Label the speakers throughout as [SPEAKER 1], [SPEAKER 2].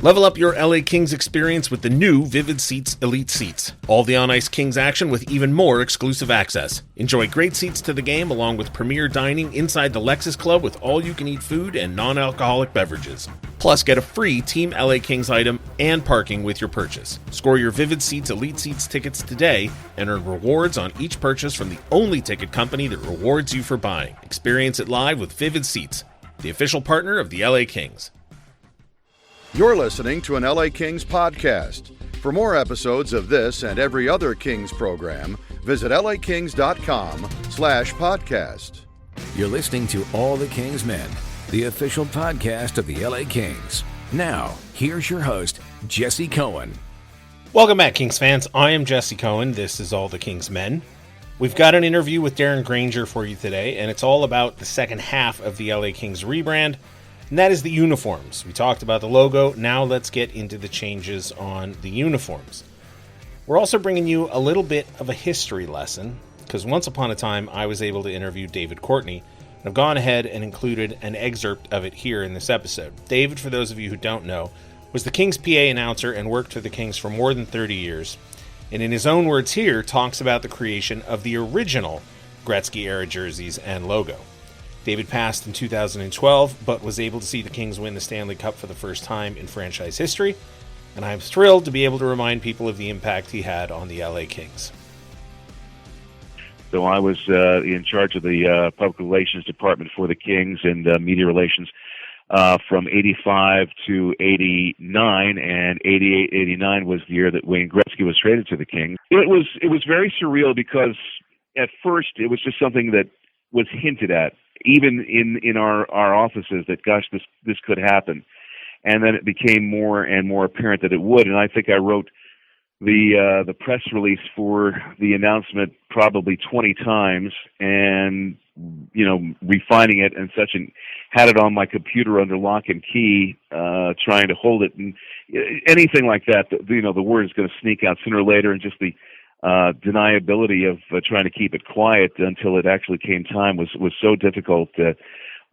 [SPEAKER 1] Level up your LA Kings experience with the new Vivid Seats Elite Seats. All the on-ice Kings action with even more exclusive access. Enjoy great seats to the game along with premier dining inside the Lexus Club with all-you-can-eat food and non-alcoholic beverages. Plus, get a free Team LA Kings item and parking with your purchase. Score your Vivid Seats Elite Seats tickets today and earn rewards on each purchase from the only ticket company that rewards you for buying. Experience it live with Vivid Seats, the official partner of the LA Kings.
[SPEAKER 2] You're listening to an LA Kings podcast. For more episodes of this and every other Kings program, visit lakings.com/podcast.
[SPEAKER 3] You're listening to All the Kings Men, the official podcast of the LA Kings. Now, here's your host, Jesse Cohen.
[SPEAKER 1] Welcome back, Kings fans. I am Jesse Cohen. This is All the Kings Men. We've got an interview with Darren Granger for you today, and it's all about the second half of the LA Kings rebrand, and that is the uniforms. We talked about the logo. Now let's get into the changes on the uniforms. We're also bringing you a little bit of a history lesson, because once upon a time I was able to interview David Courtney, and I've gone ahead and included an excerpt of it here in this episode. David, for those of you who don't know, was the Kings PA announcer and worked for the Kings for more than 30 years, and in his own words here, talks about the creation of the original Gretzky-era jerseys and logo. David passed in 2012, but was able to see the Kings win the Stanley Cup for the first time in franchise history, and I'm thrilled to be able to remind people of the impact he had on the LA Kings.
[SPEAKER 4] So I was in charge of the public relations department for the Kings and media relations from 85 to 89, and 88, 89 was the year that Wayne Gretzky was traded to the Kings. It was very surreal because at first it was just something that was hinted at, even in our offices, that gosh, this could happen, and then it became more and more apparent that it would. And I think I wrote the press release for the announcement probably 20 times, and refining it and such, and had it on my computer under lock and key, trying to hold it, and anything like that. The word is going to sneak out sooner or later, and just the deniability of trying to keep it quiet until it actually came time was so difficult.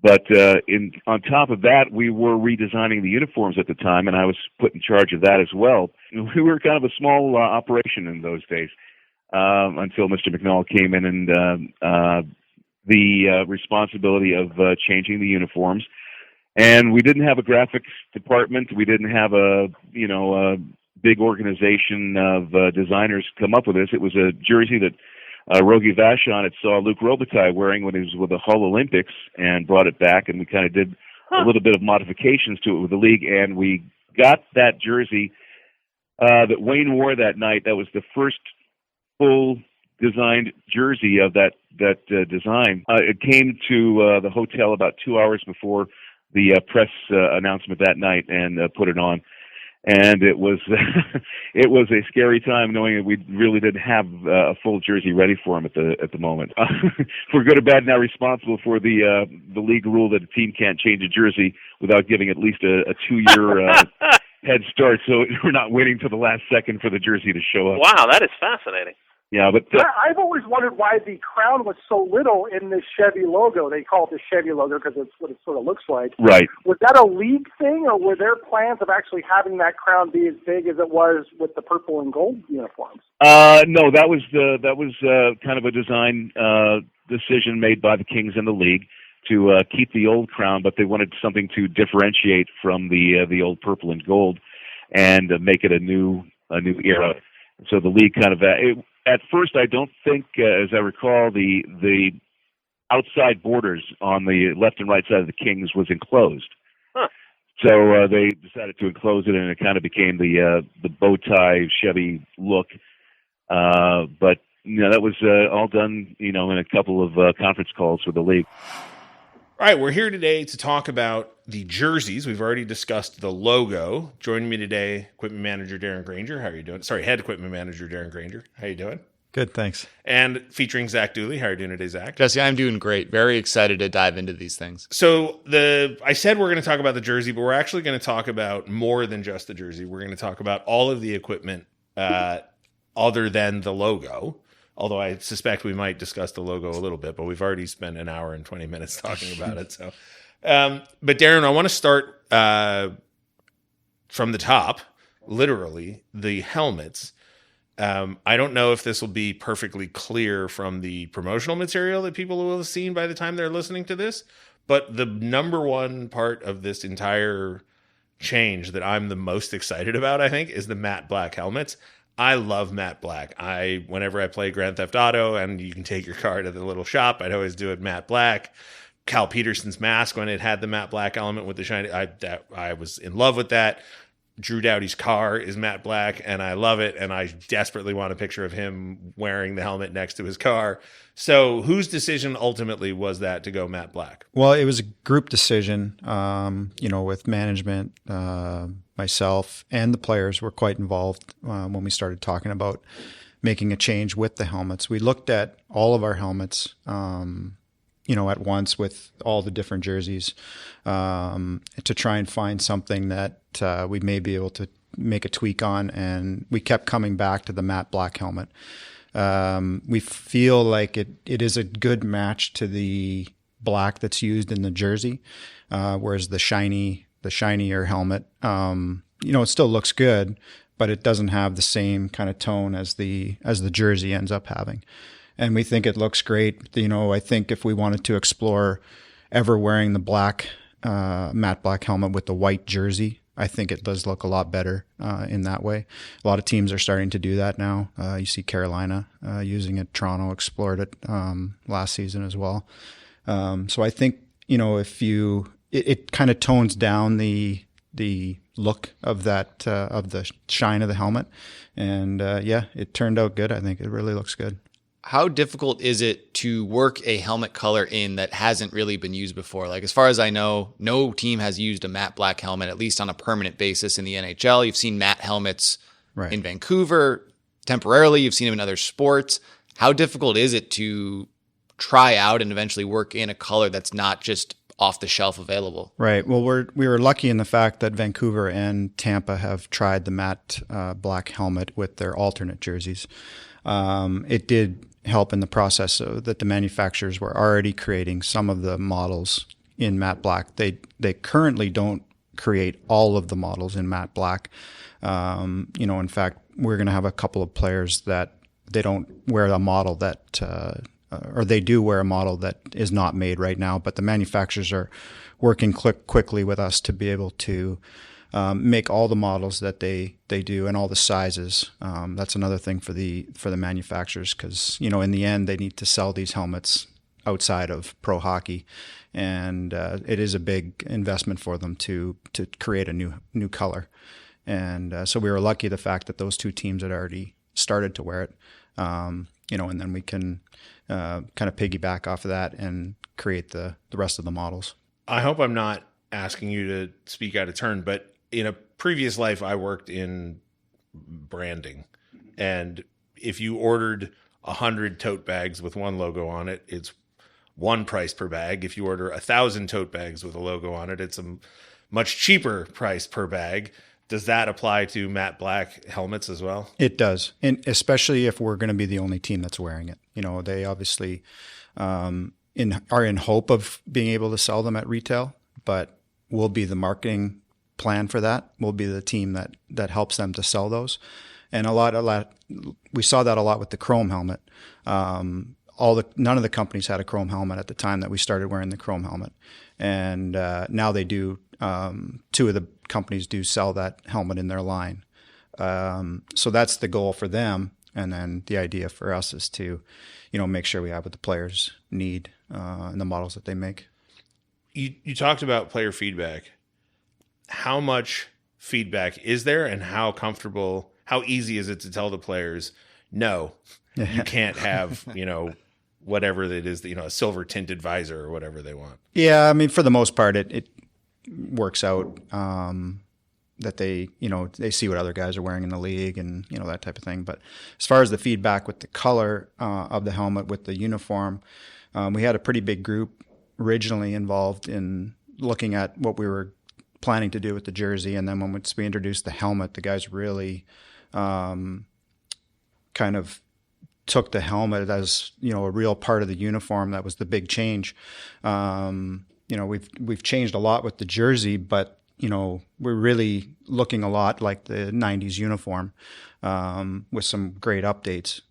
[SPEAKER 4] But on top of that, we were redesigning the uniforms at the time, and I was put in charge of that as well. We were kind of a small operation in those days until Mr. McNall came in, and the responsibility of changing the uniforms. And we didn't have a graphics department. We didn't have a big organization of designers come up with this. It was a jersey that Rogie Vachon had saw Luc Robitaille wearing when he was with the Hull Olympics and brought it back, and we kind of did a little bit of modifications to it with the league, and we got that jersey that Wayne wore that night. That was the first full designed jersey of that design. It came to the hotel about 2 hours before the press announcement that night, and put it on. And it was it was a scary time knowing that we really didn't have a full jersey ready for him at the moment. For good or bad, now responsible for the league rule that a team can't change a jersey without giving at least a 2-year head start. So we're not waiting till the last second for the jersey to show up.
[SPEAKER 5] Wow, that is fascinating.
[SPEAKER 4] Yeah, but
[SPEAKER 6] I've always wondered why the crown was so little in the Chevy logo. They call it the Chevy logo because it's what it sort of looks like.
[SPEAKER 4] Right.
[SPEAKER 6] Was that a league thing, or were there plans of actually having that crown be as big as it was with the purple and gold uniforms?
[SPEAKER 4] No, that was kind of a design decision made by the Kings and the league to keep the old crown, but they wanted something to differentiate from the old purple and gold and make it a new era. So the league kind of at first, I don't think, as I recall, the outside borders on the left and right side of the Kings was enclosed.
[SPEAKER 5] Huh.
[SPEAKER 4] So they decided to enclose it, and it kind of became the bow tie Chevy look. But that was all done, in a couple of conference calls with the league.
[SPEAKER 1] All right, we're here today to talk about the jerseys. We've already discussed the logo. Joining me today, equipment manager Darren Granger. How are you doing? Sorry, head equipment manager Darren Granger. How are you doing?
[SPEAKER 7] Good, thanks.
[SPEAKER 1] And featuring Zach Dooley. How are you doing today, Zach?
[SPEAKER 7] Jesse, I'm doing great. Very excited to dive into these things.
[SPEAKER 1] So I said we're going to talk about the jersey, but we're actually going to talk about more than just the jersey. We're going to talk about all of the equipment other than the logo. Although I suspect we might discuss the logo a little bit, but we've already spent an hour and 20 minutes talking about it. So, but Darren, I want to start from the top, literally, the helmets. I don't know if this will be perfectly clear from the promotional material that people will have seen by the time they're listening to this, but the number one part of this entire change that I'm the most excited about, I think, is the matte black helmets. I love matte black. Whenever I play Grand Theft Auto and you can take your car to the little shop, I'd always do it matte black. Cal Peterson's mask, when it had the matte black element with the shiny, I was in love with that. Drew Doughty's car is matte black, and I love it, and I desperately want a picture of him wearing the helmet next to his car. So whose decision ultimately was that to go matte black?
[SPEAKER 5] Well, it was a group decision, with management, myself, and the players were quite involved when we started talking about making a change with the helmets. We looked at all of our helmets, at once with all the different jerseys to try and find something that we may be able to make a tweak on. And we kept coming back to the matte black helmet. We feel like it is a good match to the black that's used in the jersey, whereas the shinier helmet, it still looks good, but it doesn't have the same kind of tone as the jersey ends up having. And we think it looks great. I think if we wanted to explore ever wearing the black, matte black helmet with the white jersey, I think it does look a lot better in that way. A lot of teams are starting to do that now. You see Carolina using it. Toronto explored it last season as well. So I think, if it kind of tones down the look of that, of the shine of the helmet. And it turned out good. I think it really looks good.
[SPEAKER 7] How difficult is it to work a helmet color in that hasn't really been used before? Like, as far as I know, no team has used a matte black helmet, at least on a permanent basis in the NHL. You've seen matte helmets in Vancouver temporarily. You've seen them in other sports. How difficult is it to try out and eventually work in a color that's not just off the shelf available?
[SPEAKER 5] Right. Well, we were lucky in the fact that Vancouver and Tampa have tried the matte black helmet with their alternate jerseys. It did help in the process so that the manufacturers were already creating some of the models in matte black. They currently don't create all of the models in matte black. In fact, we're going to have a couple of players that they don't wear a model that, or they do wear a model that is not made right now, but the manufacturers are working quickly with us to be able to make all the models that they do and all the sizes. That's another thing for the manufacturers, because in the end they need to sell these helmets outside of pro hockey, and it is a big investment for them to create a new color. And so we were lucky the fact that those two teams had already started to wear it, and then we can kind of piggyback off of that and create the rest of the models.
[SPEAKER 1] I hope I'm not asking you to speak out of turn, but in a previous life, I worked in branding. And if you ordered 100 tote bags with one logo on it, it's one price per bag. If you order 1,000 tote bags with a logo on it, it's a much cheaper price per bag. Does that apply to matte black helmets as well?
[SPEAKER 5] It does. And especially if we're going to be the only team that's wearing it. They obviously are in hope of being able to sell them at retail, but we'll be the marketing plan for that. We'll be the team that helps them to sell those. And we saw that a lot with the chrome helmet. None of the companies had a chrome helmet at the time that we started wearing the chrome helmet. And now they do. Two of the companies do sell that helmet in their line. So that's the goal for them. And then the idea for us is to, make sure we have what the players need in the models that they make.
[SPEAKER 1] You talked about player feedback. How much feedback is there, and how easy is it to tell the players, no, you can't have, whatever it is, a silver tinted visor or whatever they want?
[SPEAKER 5] Yeah. I mean, for the most part, it works out that they see what other guys are wearing in the league and, that type of thing. But as far as the feedback with the color of the helmet, with the uniform, we had a pretty big group originally involved in looking at what we were planning to do with the jersey. And then when we introduced the helmet, the guys really kind of took the helmet as, a real part of the uniform. That was the big change. We've changed a lot with the jersey, but we're really looking a lot like the 90s uniform with some great updates.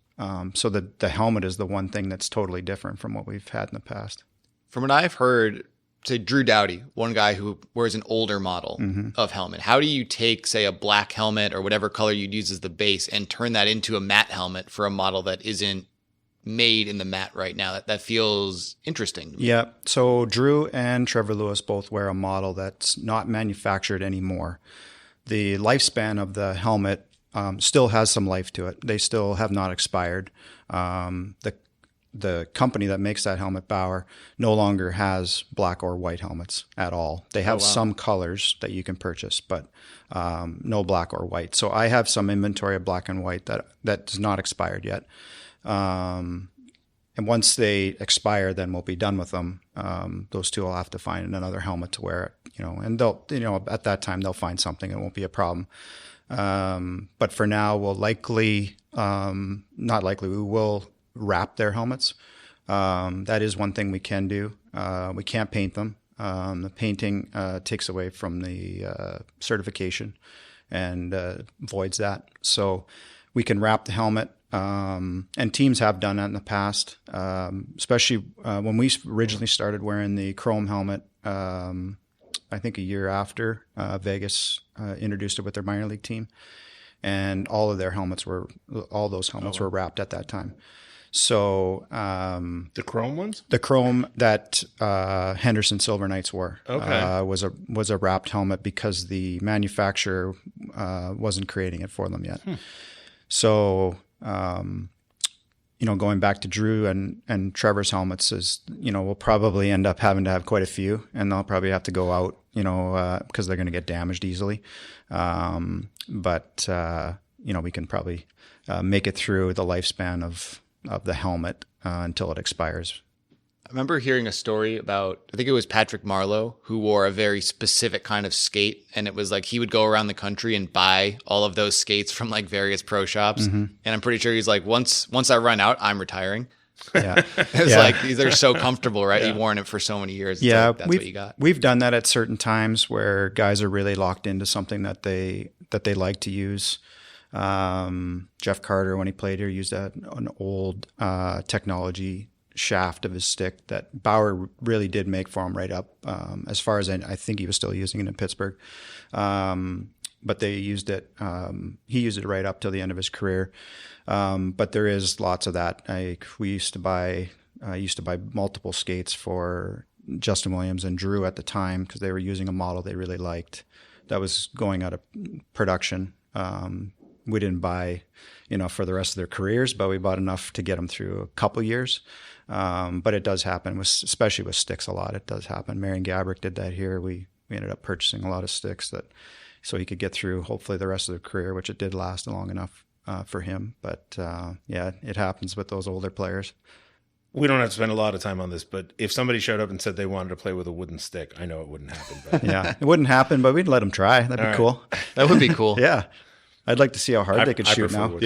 [SPEAKER 5] So the helmet is the one thing that's totally different from what we've had in the past.
[SPEAKER 7] From what I've heard, say Drew Doughty, one guy who wears an older model of helmet. How do you take, say, a black helmet or whatever color you'd use as the base and turn that into a matte helmet for a model that isn't made in the matte right now? That feels interesting to me.
[SPEAKER 5] Yeah. So Drew and Trevor Lewis both wear a model that's not manufactured anymore. The lifespan of the helmet still has some life to it. They still have not expired. The company that makes that helmet, Bauer, no longer has black or white helmets at all. They have some colors that you can purchase, but no black or white. So I have some inventory of black and white that's not expired yet. And once they expire, then we'll be done with them. Those two will have to find another helmet to wear it, and they'll, at that time they'll find something. It won't be a problem. But for now, we'll we will wrap their helmets. That is one thing we can do. We can't paint them. The painting takes away from the certification and voids that. So we can wrap the helmet. And teams have done that in the past, especially when we originally started wearing the chrome helmet. I think a year after Vegas introduced it with their minor league team, and all those helmets were wrapped at that time. So
[SPEAKER 1] the chrome ones,
[SPEAKER 5] the chrome that Henderson Silver Knights wore, was a wrapped helmet because the manufacturer wasn't creating it for them yet. So. Going back to Drew and Trevor's helmets is, we'll probably end up having to have quite a few, and they'll probably have to go out, because they're going to get damaged easily. But we can probably make it through the lifespan of the helmet until it expires.
[SPEAKER 7] I remember hearing a story about, I think it was Patrick Marleau, who wore a very specific kind of skate. And it was like he would go around the country and buy all of those skates from like various pro shops. And I'm pretty sure he's like, once I run out, I'm retiring.
[SPEAKER 5] Yeah.
[SPEAKER 7] It's like, they're so comfortable, right? You've worn it for so many years. It's like, that's what you got.
[SPEAKER 5] We've done that at certain times where guys are really locked into something that they like to use. Jeff Carter, when he played here, used an old technology shaft of his stick that Bauer really did make for him right up. As far as I think he was still using it in Pittsburgh. But they used it, he used it right up till the end of his career. But there is lots of that. I used to buy multiple skates for Justin Williams and Drew at the time because they were using a model they really liked that was going out of production. We didn't buy, for the rest of their careers, but we bought enough to get them through a couple years. But it does happen, especially with sticks a lot. It does happen. Marian Gaborik did that here. We ended up purchasing a lot of sticks so he could get through hopefully the rest of their career, which it did last long enough for him. But it happens with those older players.
[SPEAKER 1] We don't have to spend a lot of time on this, but if somebody showed up and said they wanted to play with a wooden stick, I know it wouldn't happen. But
[SPEAKER 5] yeah, it wouldn't happen, but we'd let them try. That'd be cool.
[SPEAKER 7] That would be cool.
[SPEAKER 5] Yeah. I'd like to see how hard they could shoot now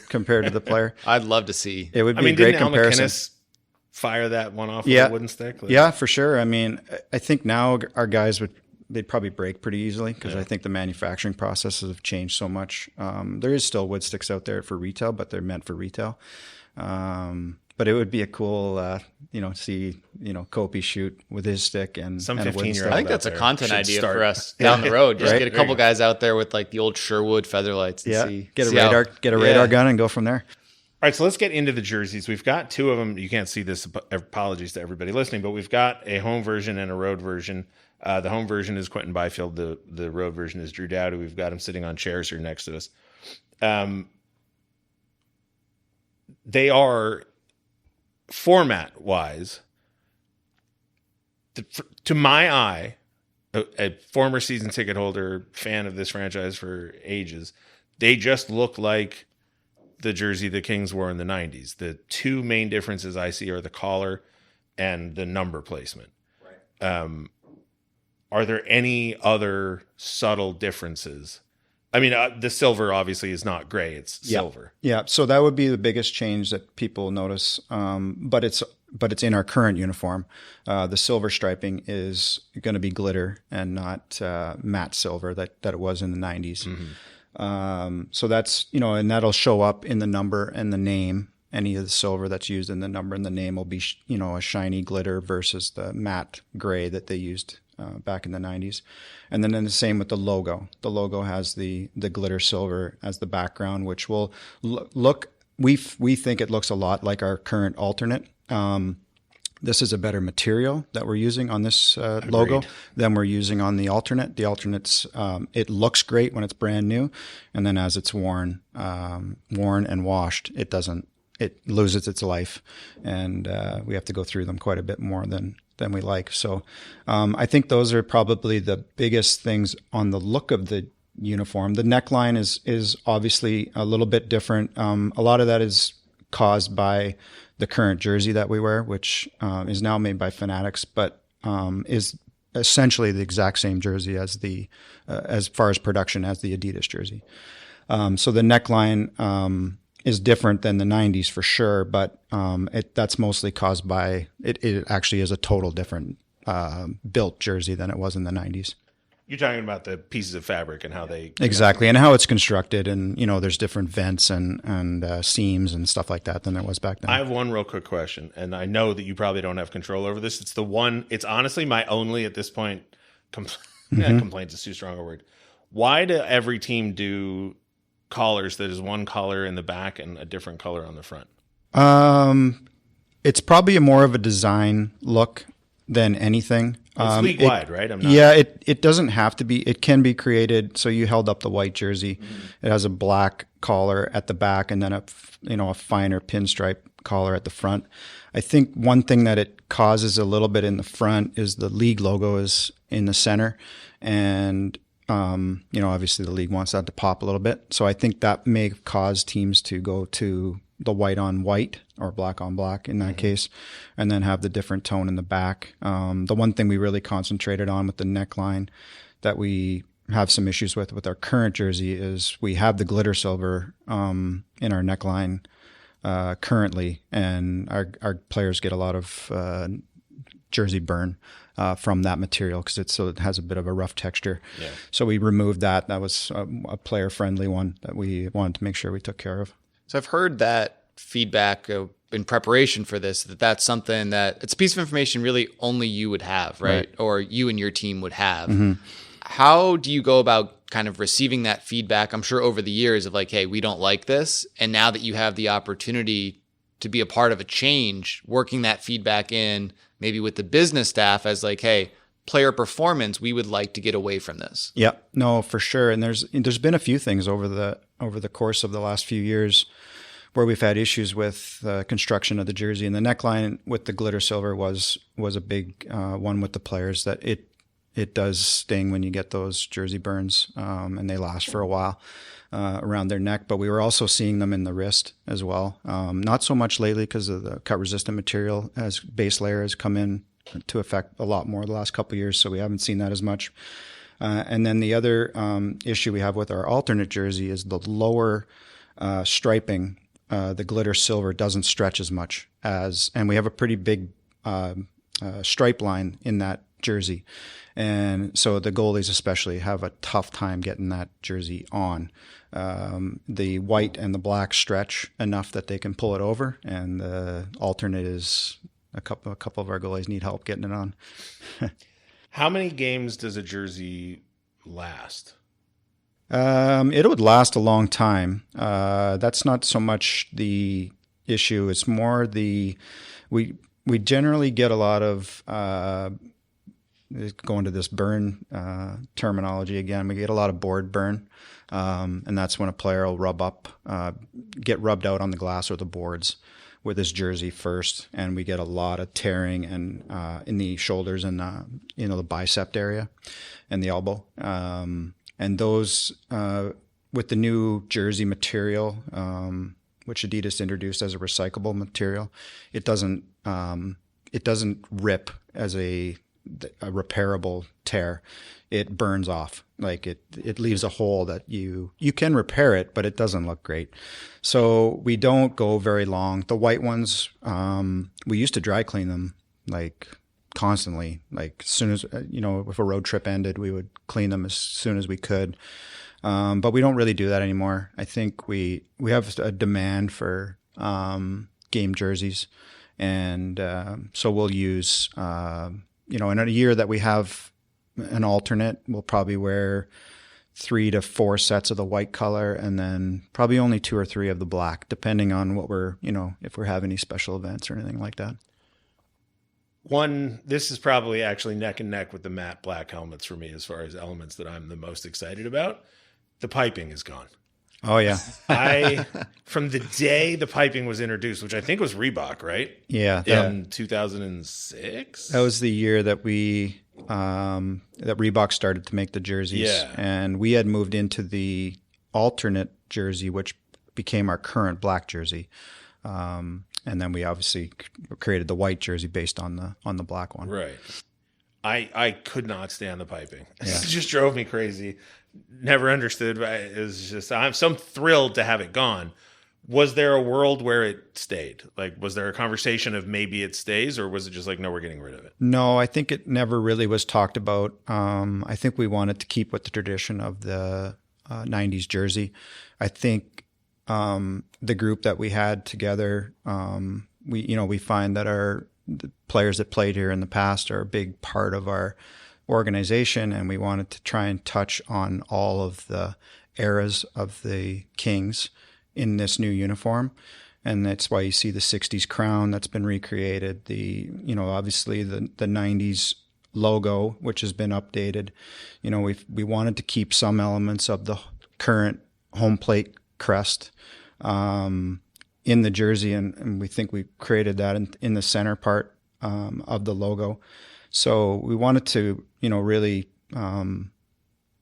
[SPEAKER 5] compared to the player.
[SPEAKER 7] I'd love to see.
[SPEAKER 5] It would be a great comparison.
[SPEAKER 1] McInnes fire that one off with a wooden stick?
[SPEAKER 5] Yeah, for sure. I mean, I think now our guys they'd probably break pretty easily because I think the manufacturing processes have changed so much. There is still wood sticks out there for retail, but they're meant for retail. But it would be a cool, see, Kopi shoot with his stick and
[SPEAKER 1] some
[SPEAKER 5] 15-year-old.
[SPEAKER 7] I think that's a content idea for us down the road. Just get a couple guys out there with like the old Sherwood featherlights and
[SPEAKER 5] get a radar gun and go from there.
[SPEAKER 1] All right, so let's get into the jerseys. We've got two of them. You can't see this. Apologies to everybody listening, but we've got a home version and a road version. The home version is Quentin Byfield. The road version is Drew Doughty. We've got him sitting on chairs here next to us. They are format-wise, to my eye, a former season ticket holder, fan of this franchise for ages, they just look like the jersey the Kings wore in the 90s. The two main differences I see are the collar and the number placement. Right. Are there any other subtle differences I mean, the silver obviously is not gray; it's silver.
[SPEAKER 5] Yeah, so that would be the biggest change that people notice. But it's in our current uniform. The silver striping is going to be glitter and not matte silver that it was in the 90s. So that's, and that'll show up in the number and the name. Any of the silver that's used in the number and the name will be, a shiny glitter versus the matte gray that they used back in the 90s. And then the same with the logo. The logo has the glitter silver as the background, which will look, we think it looks a lot like our current alternate. This is a better material that we're using on this logo than we're using on the alternate. The alternate's, it looks great when it's brand new. And then as it's worn and washed, it loses its life, and we have to go through them quite a bit more than we like. So I think those are probably the biggest things on the look of the uniform. The neckline is obviously a little bit different. A lot of that is caused by the current jersey that we wear, which is now made by Fanatics, but is essentially the exact same jersey as as far as production as the Adidas jersey. So the neckline is different than the 90s for sure, but that's mostly caused by it actually is a total different built jersey than it was in the 90s.
[SPEAKER 1] You're talking about the pieces of fabric and how they
[SPEAKER 5] exactly, and how it's constructed, and there's different vents and seams and stuff like that than there was back then.
[SPEAKER 1] I have one real quick question, and I know that you probably don't have control over this. It's honestly my only at this point complaint is too strong a word. Why do every team do collars that is one color in the back and a different color on the front?
[SPEAKER 5] It's probably more of a design look than anything.
[SPEAKER 1] It's league wide, right?
[SPEAKER 5] Yeah, it doesn't have to be. It can be created. So you held up the white jersey. Mm-hmm. It has a black collar at the back and then a finer pinstripe collar at the front. I think one thing that it causes a little bit in the front is the league logo is in the center, and obviously the league wants that to pop a little bit. So I think that may cause teams to go to the white on white or black on black in that case, and then have the different tone in the back. The one thing we really concentrated on with the neckline that we have some issues with our current jersey is we have the glitter silver in our neckline currently, and our players get a lot of jersey burn from that material because it has a bit of a rough texture. Yeah. So we removed that. That was a player-friendly one that we wanted to make sure we took care of.
[SPEAKER 7] So I've heard that feedback in preparation for this, that's something that it's a piece of information really only you would have, right? Or you and your team would have. Mm-hmm. How do you go about kind of receiving that feedback? I'm sure over the years of like, hey, we don't like this. And now that you have the opportunity to be a part of a change, working that feedback in maybe with the business staff as like, hey, player performance, we would like to get away from this.
[SPEAKER 5] Yeah, no, for sure. And there's been a few things over the course of the last few years where we've had issues with construction of the jersey, and the neckline with the glitter silver was a big one with the players, that it does sting when you get those jersey burns, and they last for a while around their neck. But we were also seeing them in the wrist as well. Not so much lately because of the cut resistant material as base layer has come in to affect a lot more the last couple of years, so we haven't seen that as much. And then the other issue we have with our alternate jersey is the lower striping. The glitter silver doesn't stretch as much and we have a pretty big stripe line in that jersey. And so the goalies especially have a tough time getting that jersey on. The white and the black stretch enough that they can pull it over, and the alternate is a couple of our goalies need help getting it on.
[SPEAKER 1] How many games does a jersey last?
[SPEAKER 5] It would last a long time. That's not so much the issue. It's more we generally get a lot of, going to this burn terminology again, we get a lot of board burn. And that's when a player will get rubbed out on the glass or the boards with his jersey first. And we get a lot of tearing and in the shoulders and, the bicep area and the elbow. And those, with the new jersey material, which Adidas introduced as a recyclable material, it doesn't rip as a a repairable tear, it burns off. Like it leaves a hole that you can repair it, but it doesn't look great. So we don't go very long. The white ones, we used to dry clean them like constantly. Like as soon as, if a road trip ended, we would clean them as soon as we could. But we don't really do that anymore. I think we have a demand for game jerseys. And so we'll use, in a year that we have an alternate, we'll probably wear 3 to 4 sets of the white color and then probably only 2 or 3 of the black, depending on what we're, if we're having any special events or anything like that.
[SPEAKER 1] This is probably actually neck and neck with the matte black helmets for me as far as elements that I'm the most excited about. The piping is gone.
[SPEAKER 5] Oh, yeah.
[SPEAKER 1] From the day the piping was introduced, which I think was Reebok, right?
[SPEAKER 5] Yeah.
[SPEAKER 1] In 2006?
[SPEAKER 5] That was the year that that Reebok started to make the jerseys.
[SPEAKER 1] Yeah.
[SPEAKER 5] And we had moved into the alternate jersey, which became our current black jersey. And then we obviously created the white jersey based on the black one.
[SPEAKER 1] Right. I could not stand the piping. Yeah. It just drove me crazy. Never understood. It was just, I'm so thrilled to have it gone. Was there a world where it stayed? Like, was there a conversation of maybe it stays, or was it just like, no, we're getting rid of it?
[SPEAKER 5] No, I think it never really was talked about. I think we wanted to keep with the tradition of the 90s jersey. I think the group that we had together, we find that the players that played here in the past are a big part of our organization, and we wanted to try and touch on all of the eras of the Kings in this new uniform. And that's why you see the 60s crown that's been recreated, obviously the 90s logo, which has been updated. We wanted to keep some elements of the current home plate crest in the jersey, and we think we created that in the center part of the logo. So we wanted to, really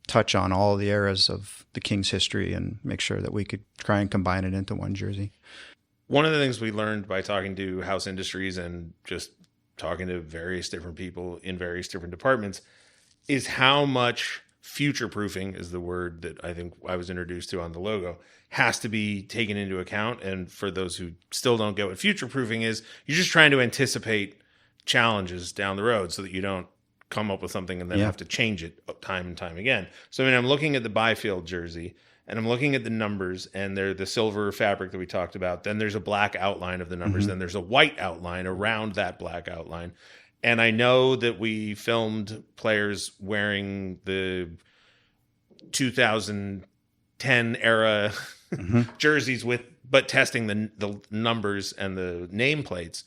[SPEAKER 5] touch on all the eras of the Kings' history and make sure that we could try and combine it into one jersey.
[SPEAKER 1] One of the things we learned by talking to House Industries and just talking to various different people in various different departments is how much future-proofing is the word that I think I was introduced to on the logo, has to be taken into account. And for those who still don't get what future-proofing is, you're just trying to anticipate challenges down the road so that you don't come up with something and then have to change it time and time again. So, I'm looking at the Byfield jersey and I'm looking at the numbers, and they're the silver fabric that we talked about. Then there's a black outline of the numbers. Mm-hmm. Then there's a white outline around that black outline. And I know that we filmed players wearing the 2010 era jerseys but testing the numbers and the nameplates,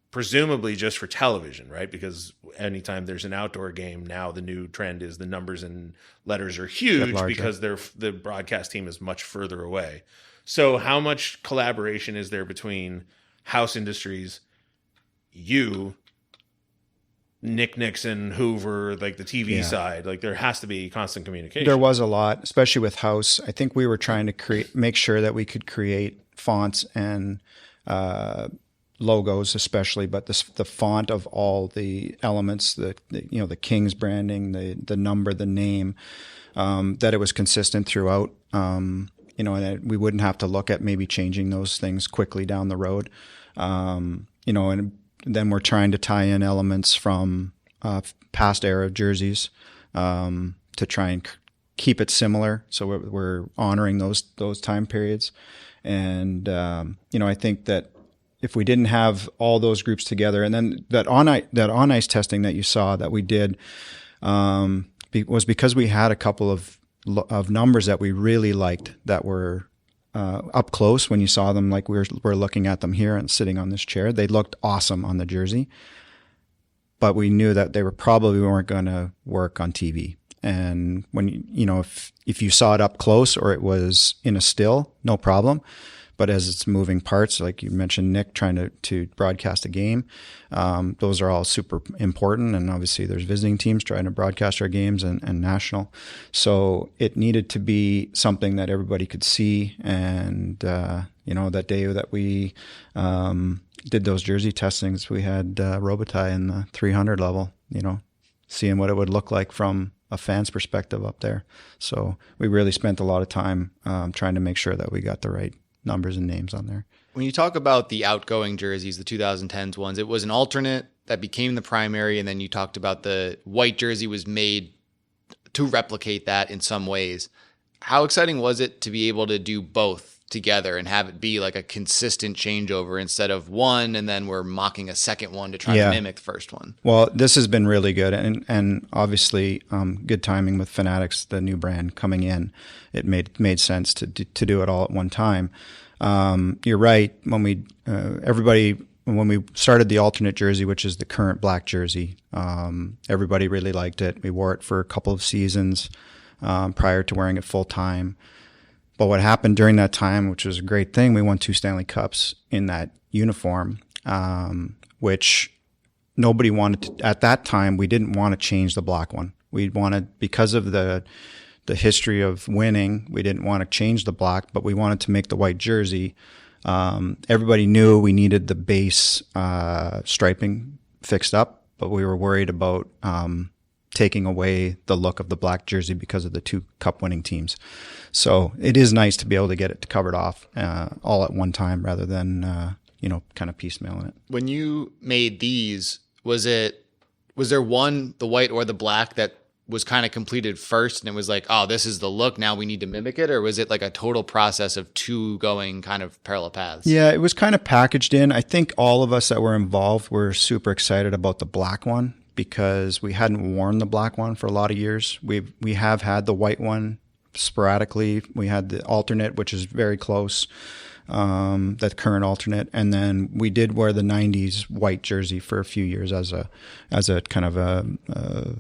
[SPEAKER 1] presumably just for television, right? Because anytime there's an outdoor game now, the new trend is the numbers and letters are huge because the broadcast team is much further away. So how much collaboration is there between House Industries, you, Nick Nixon, Hoover, like the TV side? Like there has to be constant communication.
[SPEAKER 5] There was a lot, especially with House. I think we were trying to make sure that we could create fonts and logos, especially, but the font of all the elements, the Kings branding, the number, the name, that it was consistent throughout. And that we wouldn't have to look at maybe changing those things quickly down the road. And then we're trying to tie in elements from past era jerseys to try and keep it similar. So we're honoring those time periods. And, I think that if we didn't have all those groups together, and then that on ice testing that you saw that we did was because we had a couple of numbers that we really liked that were up close when you saw them, like we're looking at them here and sitting on this chair. They looked awesome on the jersey, but we knew that they probably weren't going to work on TV. And when if you saw it up close or it was in a still, no problem. But as it's moving parts, like you mentioned, Nick trying to broadcast a game, those are all super important. And obviously there's visiting teams trying to broadcast our games and national. So it needed to be something that everybody could see. And, that day that we did those jersey testings, we had Robitaille in the 300 level, seeing what it would look like from a fan's perspective up there. So we really spent a lot of time trying to make sure that we got the right numbers and names on there.
[SPEAKER 7] When you talk about the outgoing jerseys, the 2010s ones, it was an alternate that became the primary, and then you talked about the white jersey was made to replicate that in some ways. How exciting was it to be able to do both together and have it be like a consistent changeover instead of one and then we're mocking a second one to try to mimic the first one?
[SPEAKER 5] Well, this has been really good, and obviously good timing with Fanatics, the new brand coming in. It made sense to do it all at one time. You're right. When we started the alternate jersey, which is the current black jersey, everybody really liked it. We wore it for a couple of seasons prior to wearing it full time. But what happened during that time, which was a great thing, we won 2 Stanley Cups in that uniform, which nobody wanted to. At that time, we didn't want to change the black one. We wanted, because of the history of winning, we didn't want to change the black, but we wanted to make the white jersey. Everybody knew we needed the base striping fixed up, but we were worried about taking away the look of the black jersey because of the 2 cup-winning teams. So it is nice to be able to get it covered off all at one time rather than kind of piecemealing it.
[SPEAKER 7] When you made these, was there one, the white or the black, that was kind of completed first and it was like, oh, this is the look, now we need to mimic it? Or was it like a total process of 2 going kind of parallel paths?
[SPEAKER 5] Yeah, it was kind of packaged in. I think all of us that were involved were super excited about the black one because we hadn't worn the black one for a lot of years. We have had the white one sporadically. We had the alternate, which is very close, that current alternate, and then we did wear the 90s white jersey for a few years as a kind of a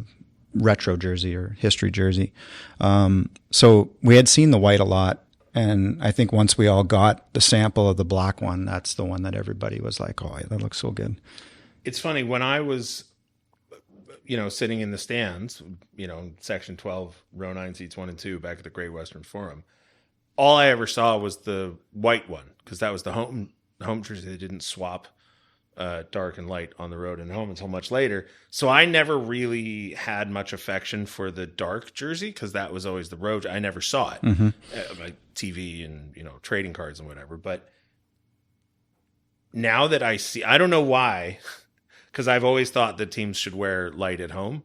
[SPEAKER 5] retro jersey or history jersey. So we had seen the white a lot, and I think once we all got the sample of the black one, that's the one that everybody was like, oh, that looks so good.
[SPEAKER 1] It's funny, when I was sitting in the stands, section 12, row 9, seats 1 and 2 back at the Great Western Forum, all I ever saw was the white one because that was the home jersey. They didn't swap dark and light on the road and home until much later. So I never really had much affection for the dark jersey because that was always the road. I never saw it, like TV and trading cards and whatever. But now that I see, I don't know why, because I've always thought that teams should wear light at home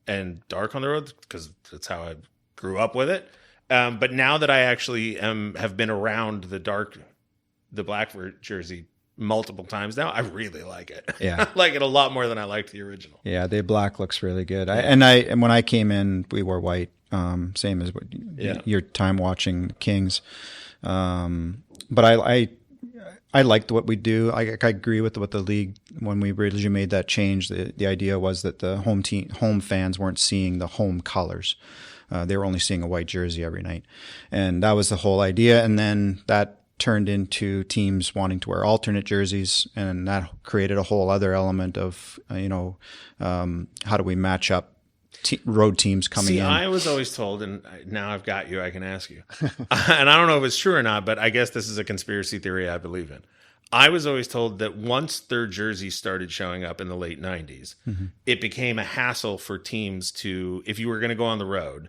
[SPEAKER 1] and dark on the road because that's how I grew up with it. But now that I actually have been around the black jersey multiple times now, I really like it.
[SPEAKER 5] Yeah.
[SPEAKER 1] I like it a lot more than I liked the original.
[SPEAKER 5] Yeah, the black looks really good. And when I came in, we wore white, same as your time watching Kings. But I liked what we do. I agree with what the league, when we originally made that change, the idea was that the home fans weren't seeing the home colors. They were only seeing a white jersey every night. And that was the whole idea. And then that turned into teams wanting to wear alternate jerseys, and that created a whole other element of, how do we match up road teams coming in.
[SPEAKER 1] I was always told, and now I've got you, I can ask you. And I don't know if it's true or not, but I guess this is a conspiracy theory I believe in. I was always told that once third jerseys started showing up in the late 90s, it became a hassle for teams to, if you were going to go on the road,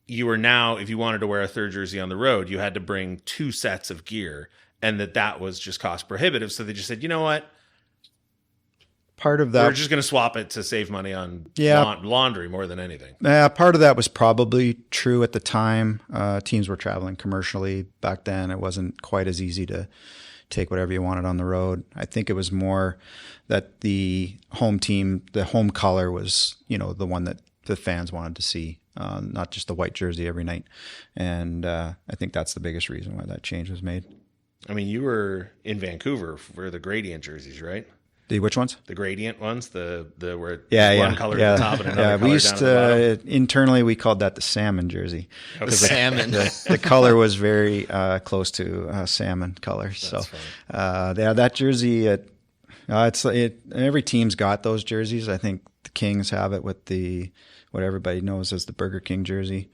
[SPEAKER 1] you were now, if you wanted to wear a third jersey on the road, you had to bring 2 sets of gear, and that was just cost prohibitive. So they just said, you know what?
[SPEAKER 5] Part of that,
[SPEAKER 1] we're just going to swap it to save money on laundry more than anything.
[SPEAKER 5] Part of that was probably true at the time. Teams were traveling commercially back then. It wasn't quite as easy to take whatever you wanted on the road. I think it was more that the home team, the home color was, the one that the fans wanted to see, not just the white jersey every night. And I think that's the biggest reason why that change was made.
[SPEAKER 1] I mean, you were in Vancouver for the gradient jerseys, right?
[SPEAKER 5] The which ones?
[SPEAKER 1] The gradient ones, the where
[SPEAKER 5] one
[SPEAKER 1] color at the top and another color
[SPEAKER 5] we used
[SPEAKER 1] down at the bottom.
[SPEAKER 5] Internally we called that the salmon jersey.
[SPEAKER 1] Okay.
[SPEAKER 7] Salmon.
[SPEAKER 5] The color was very close to salmon color.
[SPEAKER 1] That's funny.
[SPEAKER 5] That jersey, every team's got those jerseys. I think the Kings have it with what everybody knows as the Burger King jersey.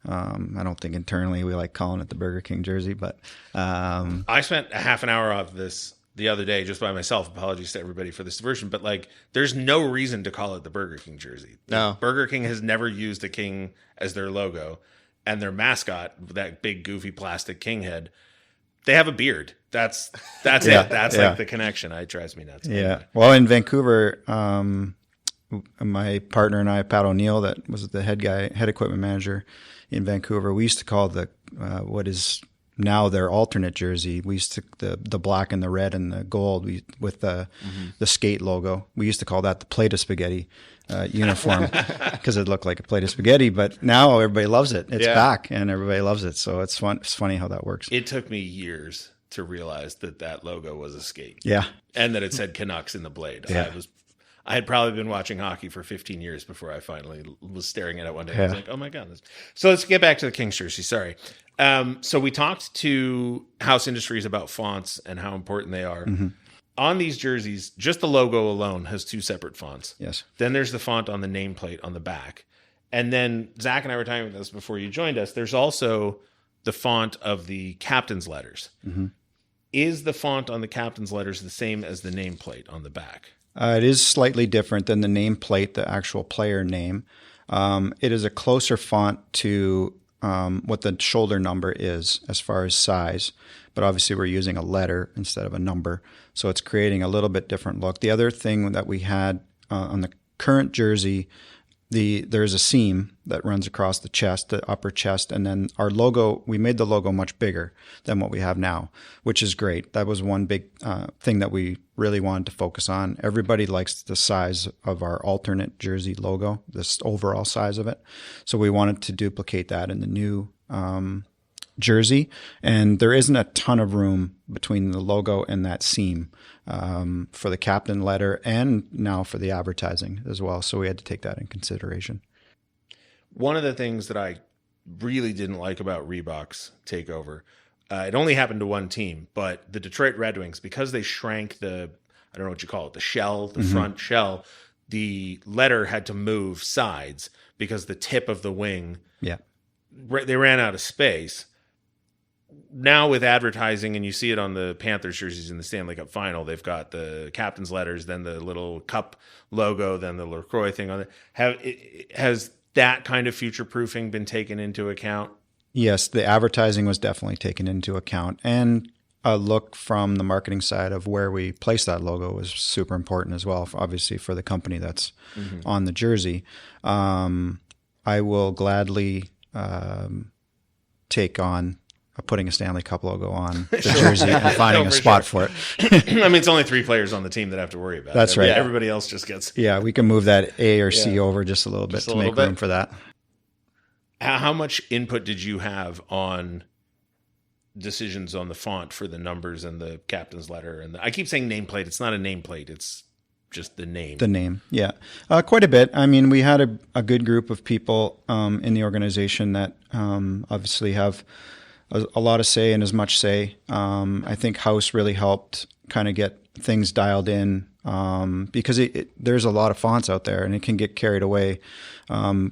[SPEAKER 5] I don't think internally we like calling it the Burger King jersey, but
[SPEAKER 1] I spent a half an hour of this the other day just by myself. Apologies to everybody for this version, but like, there's no reason to call it the Burger King jersey.
[SPEAKER 7] No.
[SPEAKER 1] Burger King has never used a king as their logo, and their mascot, that big goofy plastic king head, they have a beard. That's
[SPEAKER 5] Yeah,
[SPEAKER 1] it. That's
[SPEAKER 5] yeah.
[SPEAKER 1] like the connection. It drives me nuts.
[SPEAKER 5] Yeah. Well, in Vancouver, my partner and I, Pat O'Neill, that was the head equipment manager in Vancouver, we used to call the what is now their alternate jersey. We used to the black and the red and the gold with the skate logo. We used to call that the plate of spaghetti uniform because it looked like a plate of spaghetti. But now everybody loves it. It's back and everybody loves it. So it's fun. It's funny how that works.
[SPEAKER 1] It took me years to realize that logo was a skate.
[SPEAKER 5] Yeah.
[SPEAKER 1] And that it said Canucks in the blade.
[SPEAKER 5] Yeah.
[SPEAKER 1] I had probably been watching hockey for 15 years before I finally was staring at it one day. I was like, oh my God. So let's get back to the Kings jersey. Sorry. So we talked to House Industries about fonts and how important they are.
[SPEAKER 5] Mm-hmm.
[SPEAKER 1] On these jerseys, just the logo alone has 2 separate fonts.
[SPEAKER 5] Yes.
[SPEAKER 1] Then there's the font on the nameplate on the back. And then Zach and I were talking about this before you joined us. There's also the font of the captain's letters.
[SPEAKER 5] Mm-hmm.
[SPEAKER 1] Is the font on the captain's letters the same as the nameplate on the back?
[SPEAKER 5] It is slightly different than the nameplate, the actual player name. It is a closer font to what the shoulder number is as far as size, but obviously we're using a letter instead of a number, so it's creating a little bit different look. The other thing that we had on the current jersey, there's a seam that runs across the chest, the upper chest, and then our logo, we made the logo much bigger than what we have now, which is great. That was one big thing that we really wanted to focus on. Everybody likes the size of our alternate jersey logo, this overall size of it. So we wanted to duplicate that in the new jersey, and there isn't a ton of room between the logo and that seam for the captain letter and now for the advertising as well. So we had to take that in consideration.
[SPEAKER 1] One of the things that I really didn't like about Reebok's takeover, it only happened to one team, but the Detroit Red Wings, because they shrank I don't know what you call it, the shell, the front shell, the letter had to move sides because the tip of the wing, they ran out of space. Now with advertising, and you see it on the Panthers jerseys in the Stanley Cup final, they've got the captain's letters, then the little cup logo, then the LaCroix thing on it. Has that kind of future-proofing been taken into account?
[SPEAKER 5] Yes, the advertising was definitely taken into account, and a look from the marketing side of where we place that logo was super important as well, obviously for the company that's on the jersey. I will gladly take on putting a Stanley Cup logo on the jersey and finding a spot for it.
[SPEAKER 1] I mean, it's only 3 players on the team that have to worry about it.
[SPEAKER 5] That's right.
[SPEAKER 1] Everybody else just gets...
[SPEAKER 5] Yeah, we can move that A or C over just a little bit to make room for that.
[SPEAKER 1] How much input did you have on decisions on the font for the numbers and the captain's letter? And I keep saying nameplate. It's not a nameplate. It's just the name.
[SPEAKER 5] The name, yeah. Quite a bit. I mean, we had a good group of people in the organization that obviously have a lot of say and as much say. I think House really helped kind of get things dialed in because there's a lot of fonts out there and it can get carried away.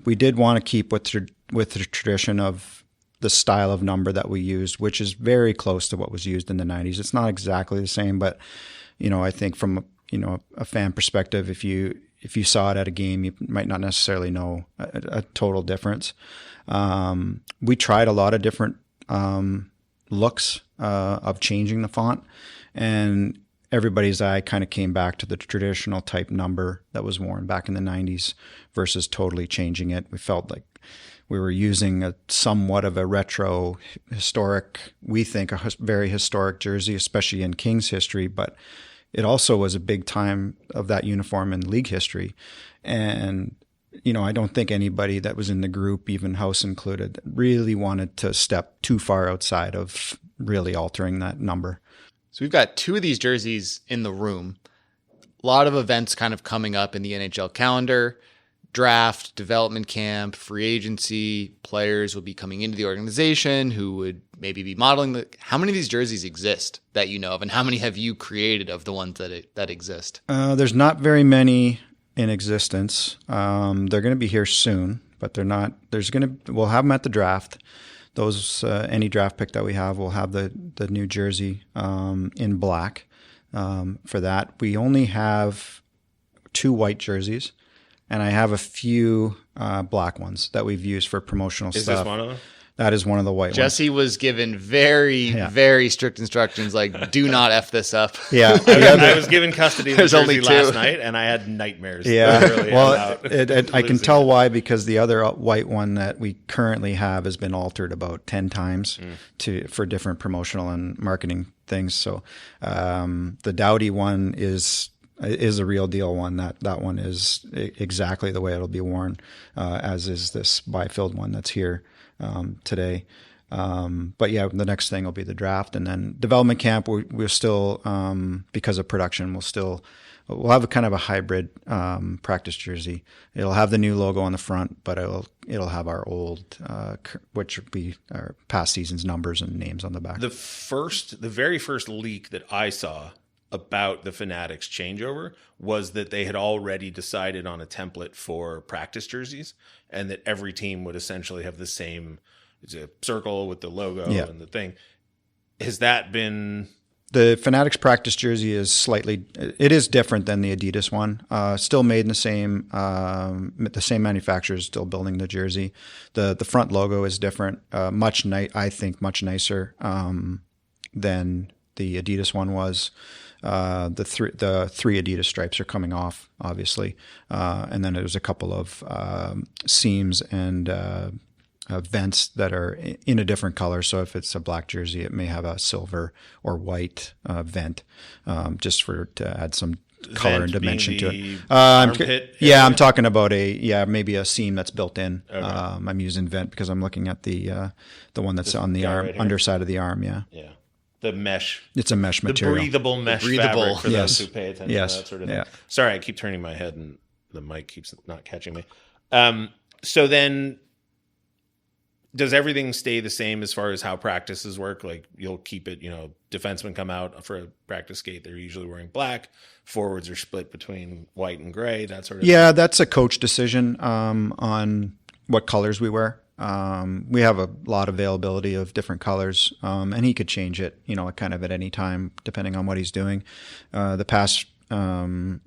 [SPEAKER 5] We did want to keep with the tradition of the style of number that we used, which is very close to what was used in the 90s. It's not exactly the same, but I think from a fan perspective, if you saw it at a game, you might not necessarily know a total difference. We tried a lot of different looks of changing the font, and everybody's eye kind of came back to the traditional type number that was worn back in the 90s versus totally changing it. We felt like we were using a somewhat of a retro historic, we think a very historic jersey, especially in Kings history, but it also was a big time of that uniform in league history. And I don't think anybody that was in the group, even House included, really wanted to step too far outside of really altering that number.
[SPEAKER 7] So we've got 2 of these jerseys in the room. A lot of events kind of coming up in the NHL calendar. Draft, development camp, free agency, players will be coming into the organization who would maybe be modeling how many of these jerseys exist that you know of, and how many have you created of the ones that exist?
[SPEAKER 5] There's not very many in existence. They're going to be here soon, but they're not. We'll have them at the draft. Those any draft pick that we have will have the new jersey in black. for that. We only have 2 white jerseys, and I have a few black ones that we've used for promotional stuff.
[SPEAKER 1] Is this one of them?
[SPEAKER 5] That is one of the white ones.
[SPEAKER 7] Jesse was given very strict instructions, like, do not F this up.
[SPEAKER 5] Yeah.
[SPEAKER 1] I was given custody of the
[SPEAKER 7] There's
[SPEAKER 1] jersey
[SPEAKER 7] only 2.
[SPEAKER 1] last night, and I had nightmares.
[SPEAKER 5] Yeah.
[SPEAKER 1] Literally
[SPEAKER 5] Well,
[SPEAKER 1] about
[SPEAKER 5] I can
[SPEAKER 1] losing
[SPEAKER 5] tell
[SPEAKER 1] it.
[SPEAKER 5] why, because the other white one that we currently have has been altered about 10 times for different promotional and marketing things. So the Dowdy one is a real deal one. That one is exactly the way it'll be worn, as is this Byfield one that's here today. But yeah, the next thing will be the draft, and then development camp. We're still, because of production, we'll have a kind of a hybrid practice jersey. It'll have the new logo on the front, but it'll have our old, which would be our past season's numbers and names on the back.
[SPEAKER 1] The very first leak that I saw about the Fanatics changeover was that they had already decided on a template for practice jerseys, and that every team would essentially have the same circle with the logo and the thing. Has that been...
[SPEAKER 5] The Fanatics practice jersey is it is different than the Adidas one. Still made in the same manufacturer is still building the jersey. The front logo is different, I think much nicer than the Adidas one was. The three Adidas stripes are coming off, obviously, and then there's a couple of seams and vents that are in a different color. So if it's a black jersey, it may have a silver or white vent, just to add some color and dimension to it. I'm talking about maybe a seam that's built in. Okay. I'm using vent because I'm looking at the one that's on the arm, right, underside of the arm. Yeah.
[SPEAKER 1] Yeah. The mesh.
[SPEAKER 5] It's a mesh material.
[SPEAKER 1] The breathable mesh fabric for those who pay attention to that sort of thing.
[SPEAKER 5] Yeah.
[SPEAKER 1] Sorry, I keep turning my head and the mic keeps not catching me. So then, does everything stay the same as far as how practices work? Like, you'll keep it, defensemen come out for a practice skate, they're usually wearing black. Forwards are split between white and gray, that sort of thing. Yeah,
[SPEAKER 5] that's a coach decision on what colors we wear. We have a lot of availability of different colors, and he could change it, kind of at any time, depending on what he's doing. The past, two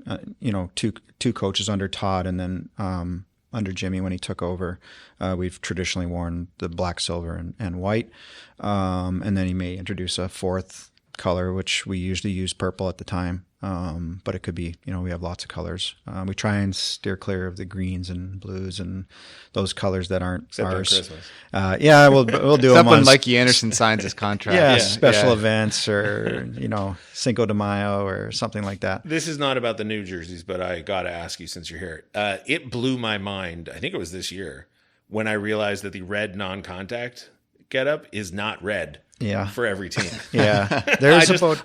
[SPEAKER 5] coaches under Todd, and then under Jimmy when he took over, we've traditionally worn the black, silver, and white. And then he may introduce a fourth color, which we usually use purple at the time. But it could be, we have lots of colors. We try and steer clear of the greens and blues and those colors that aren't
[SPEAKER 1] except
[SPEAKER 5] ours.
[SPEAKER 1] On Christmas.
[SPEAKER 5] We'll do
[SPEAKER 7] Except
[SPEAKER 5] them
[SPEAKER 7] when
[SPEAKER 5] on
[SPEAKER 7] Mikey Anderson signs his contract.
[SPEAKER 5] Special events or, Cinco de Mayo or something like that.
[SPEAKER 1] This is not about the new jerseys, but I got to ask you since you're here. It blew my mind, I think it was this year, when I realized that the red non-contact getup is not red.
[SPEAKER 5] Yeah.
[SPEAKER 1] For every team.
[SPEAKER 5] Yeah.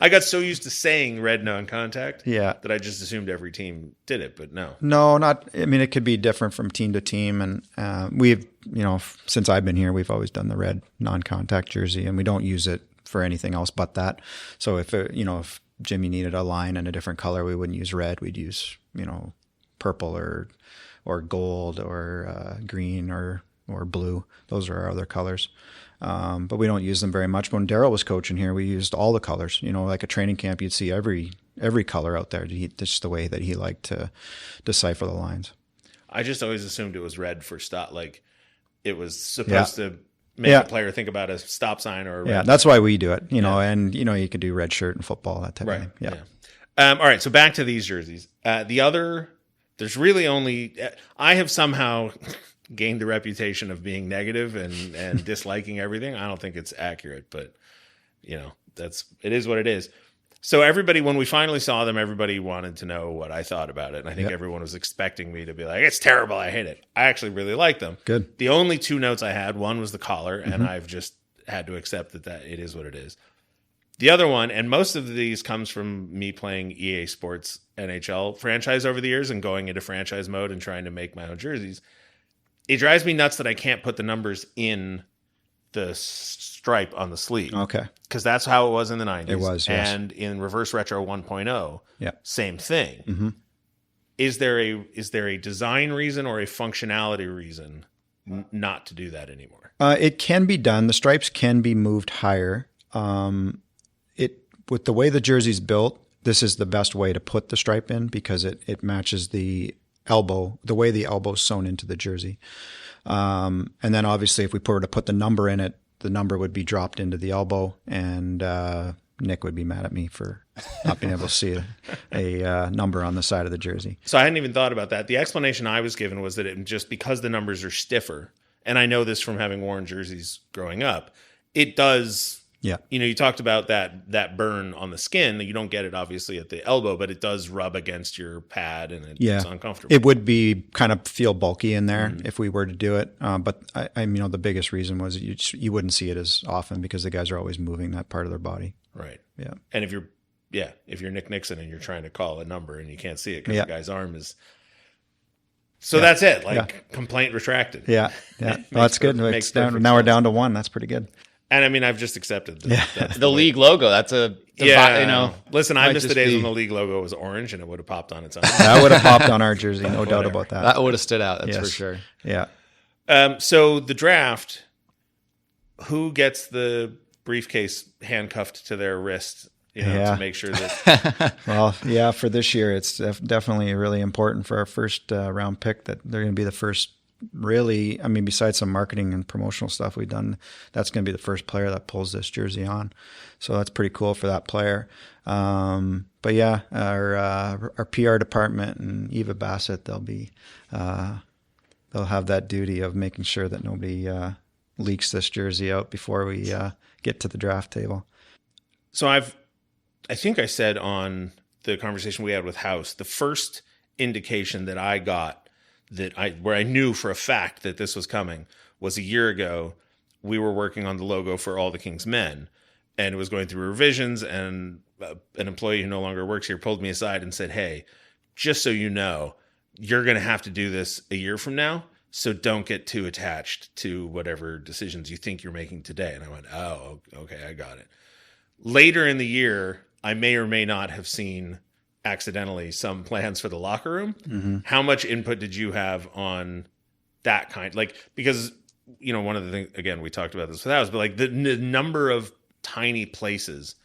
[SPEAKER 1] I got so used to saying red non-contact that I just assumed every team did it, but no.
[SPEAKER 5] No, not. I mean, it could be different from team to team. And we've, since I've been here, we've always done the red non-contact jersey, and we don't use it for anything else but that. So if Jimmy needed a line in a different color, we wouldn't use red. We'd use, purple or gold or green or blue. Those are our other colors. But we don't use them very much. When Daryl was coaching here, we used all the colors. Like a training camp, you'd see every color out there. Just the way that he liked to decipher the lines.
[SPEAKER 1] I just always assumed it was red for stop. Like it was supposed to make a player think about a stop sign or a red
[SPEAKER 5] that's why we do it. And you could do red shirt in football, that type of thing. Yeah.
[SPEAKER 1] All right. So back to these jerseys. There's really only. I have somehow gained the reputation of being negative and disliking everything. I don't think it's accurate, but it is what it is. So everybody, when we finally saw them, everybody wanted to know what I thought about it. And I think everyone was expecting me to be like, it's terrible, I hate it. I actually really like them.
[SPEAKER 5] Good.
[SPEAKER 1] The only two notes I had, one was the collar, and I've just had to accept that it is what it is. The other one, and most of these comes from me playing EA Sports NHL franchise over the years and going into franchise mode and trying to make my own jerseys. It drives me nuts that I can't put the numbers in the stripe on the sleeve.
[SPEAKER 5] Okay.
[SPEAKER 1] Because that's how it was in the 90s.
[SPEAKER 5] It was, yes.
[SPEAKER 1] And in Reverse Retro 1.0, same thing.
[SPEAKER 5] Mm-hmm.
[SPEAKER 1] Is there a design reason or a functionality reason not to do that anymore?
[SPEAKER 5] It can be done. The stripes can be moved higher. With the way the jersey's built, this is the best way to put the stripe in because it matches the elbow, the way the elbow's sewn into the jersey. And then obviously if we were to put the number in it, the number would be dropped into the elbow, and Nick would be mad at me for not being able to see a number on the side of the jersey.
[SPEAKER 1] So I hadn't even thought about that. The explanation I was given was that it just because the numbers are stiffer, and I know this from having worn jerseys growing up, it does.
[SPEAKER 5] Yeah.
[SPEAKER 1] You talked about that burn on the skin. You don't get it obviously at the elbow, but it does rub against your pad and it's uncomfortable.
[SPEAKER 5] It would be kind of feel bulky in there if we were to do it. But the biggest reason was you wouldn't see it as often because the guys are always moving that part of their body.
[SPEAKER 1] Right.
[SPEAKER 5] Yeah.
[SPEAKER 1] And if you're Nick Nixon and you're trying to call a number and you can't see it because the guy's arm is. So that's it. Complaint retracted.
[SPEAKER 5] Yeah. Yeah. Well, that's good. Now we're down to 1. That's pretty good.
[SPEAKER 1] And I mean, I've just accepted
[SPEAKER 7] the league logo. That's
[SPEAKER 1] Listen, I missed the days when the league logo was orange and it would have popped on its own.
[SPEAKER 5] That would have popped on our jersey, no doubt about that.
[SPEAKER 7] That would have stood out. That's for sure.
[SPEAKER 5] Yeah.
[SPEAKER 1] So the draft, who gets the briefcase handcuffed to their wrist? To make sure that.
[SPEAKER 5] Well, yeah, for this year, it's definitely really important for our first round pick that they're going to be the first. Really, besides some marketing and promotional stuff we've done, that's going to be the first player that pulls this jersey on. So that's pretty cool for that player. But yeah, our PR department and Eva Bassett, they'll have that duty of making sure that nobody leaks this jersey out before we get to the draft table.
[SPEAKER 1] So I think I said on the conversation we had with House, the first indication that I got where I knew for a fact that this was coming was a year ago. We were working on the logo for All the King's Men, and it was going through revisions, and an employee who no longer works here pulled me aside and said, "Hey, just so you know, you're going to have to do this a year from now, so don't get too attached to whatever decisions you think you're making today." And I went, "Oh, okay, I got it." Later in the year, I may or may not have seen accidentally some plans for the locker room. Mm-hmm. How much input did you have on that kind? Because, one of the things, again, we talked about this with House, but the number of tiny places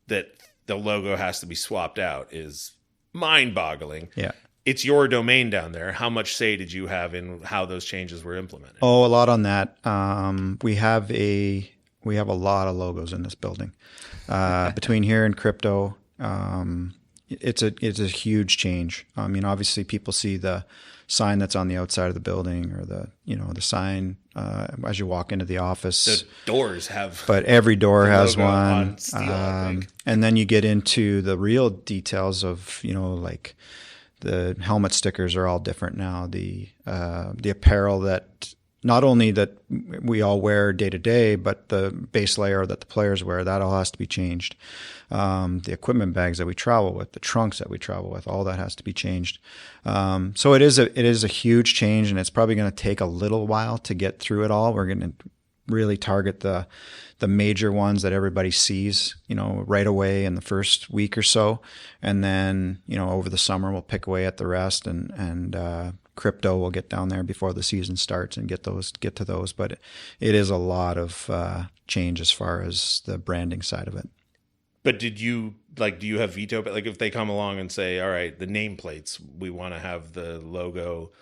[SPEAKER 1] that the logo has to be swapped out is mind-boggling.
[SPEAKER 5] Yeah.
[SPEAKER 1] It's your domain down there. How much say did you have in how those changes were implemented?
[SPEAKER 5] Oh, a lot on that. We have a lot of logos in this building. Between here and Crypto, it's a huge change. Obviously people see the sign that's on the outside of the building or the sign as you walk into the office.
[SPEAKER 1] The doors have,
[SPEAKER 5] but every door has one.
[SPEAKER 1] On steel, I think.
[SPEAKER 5] And then you get into the real details of, the helmet stickers are all different now. The apparel that not only that we all wear day to day, but the base layer that the players wear, that all has to be changed. The equipment bags that we travel with, the trunks that we travel with, all that has to be changed. So it is a huge change, and it's probably going to take a little while to get through it all. We're going to really target the major ones that everybody sees, right away in the first week or so. And then, over the summer, we'll pick away at the rest and Crypto will get down there before the season starts and get to those. But it is a lot of change as far as the branding side of it.
[SPEAKER 1] But do you have veto? But if they come along and say, all right, the nameplates, we want to have the logo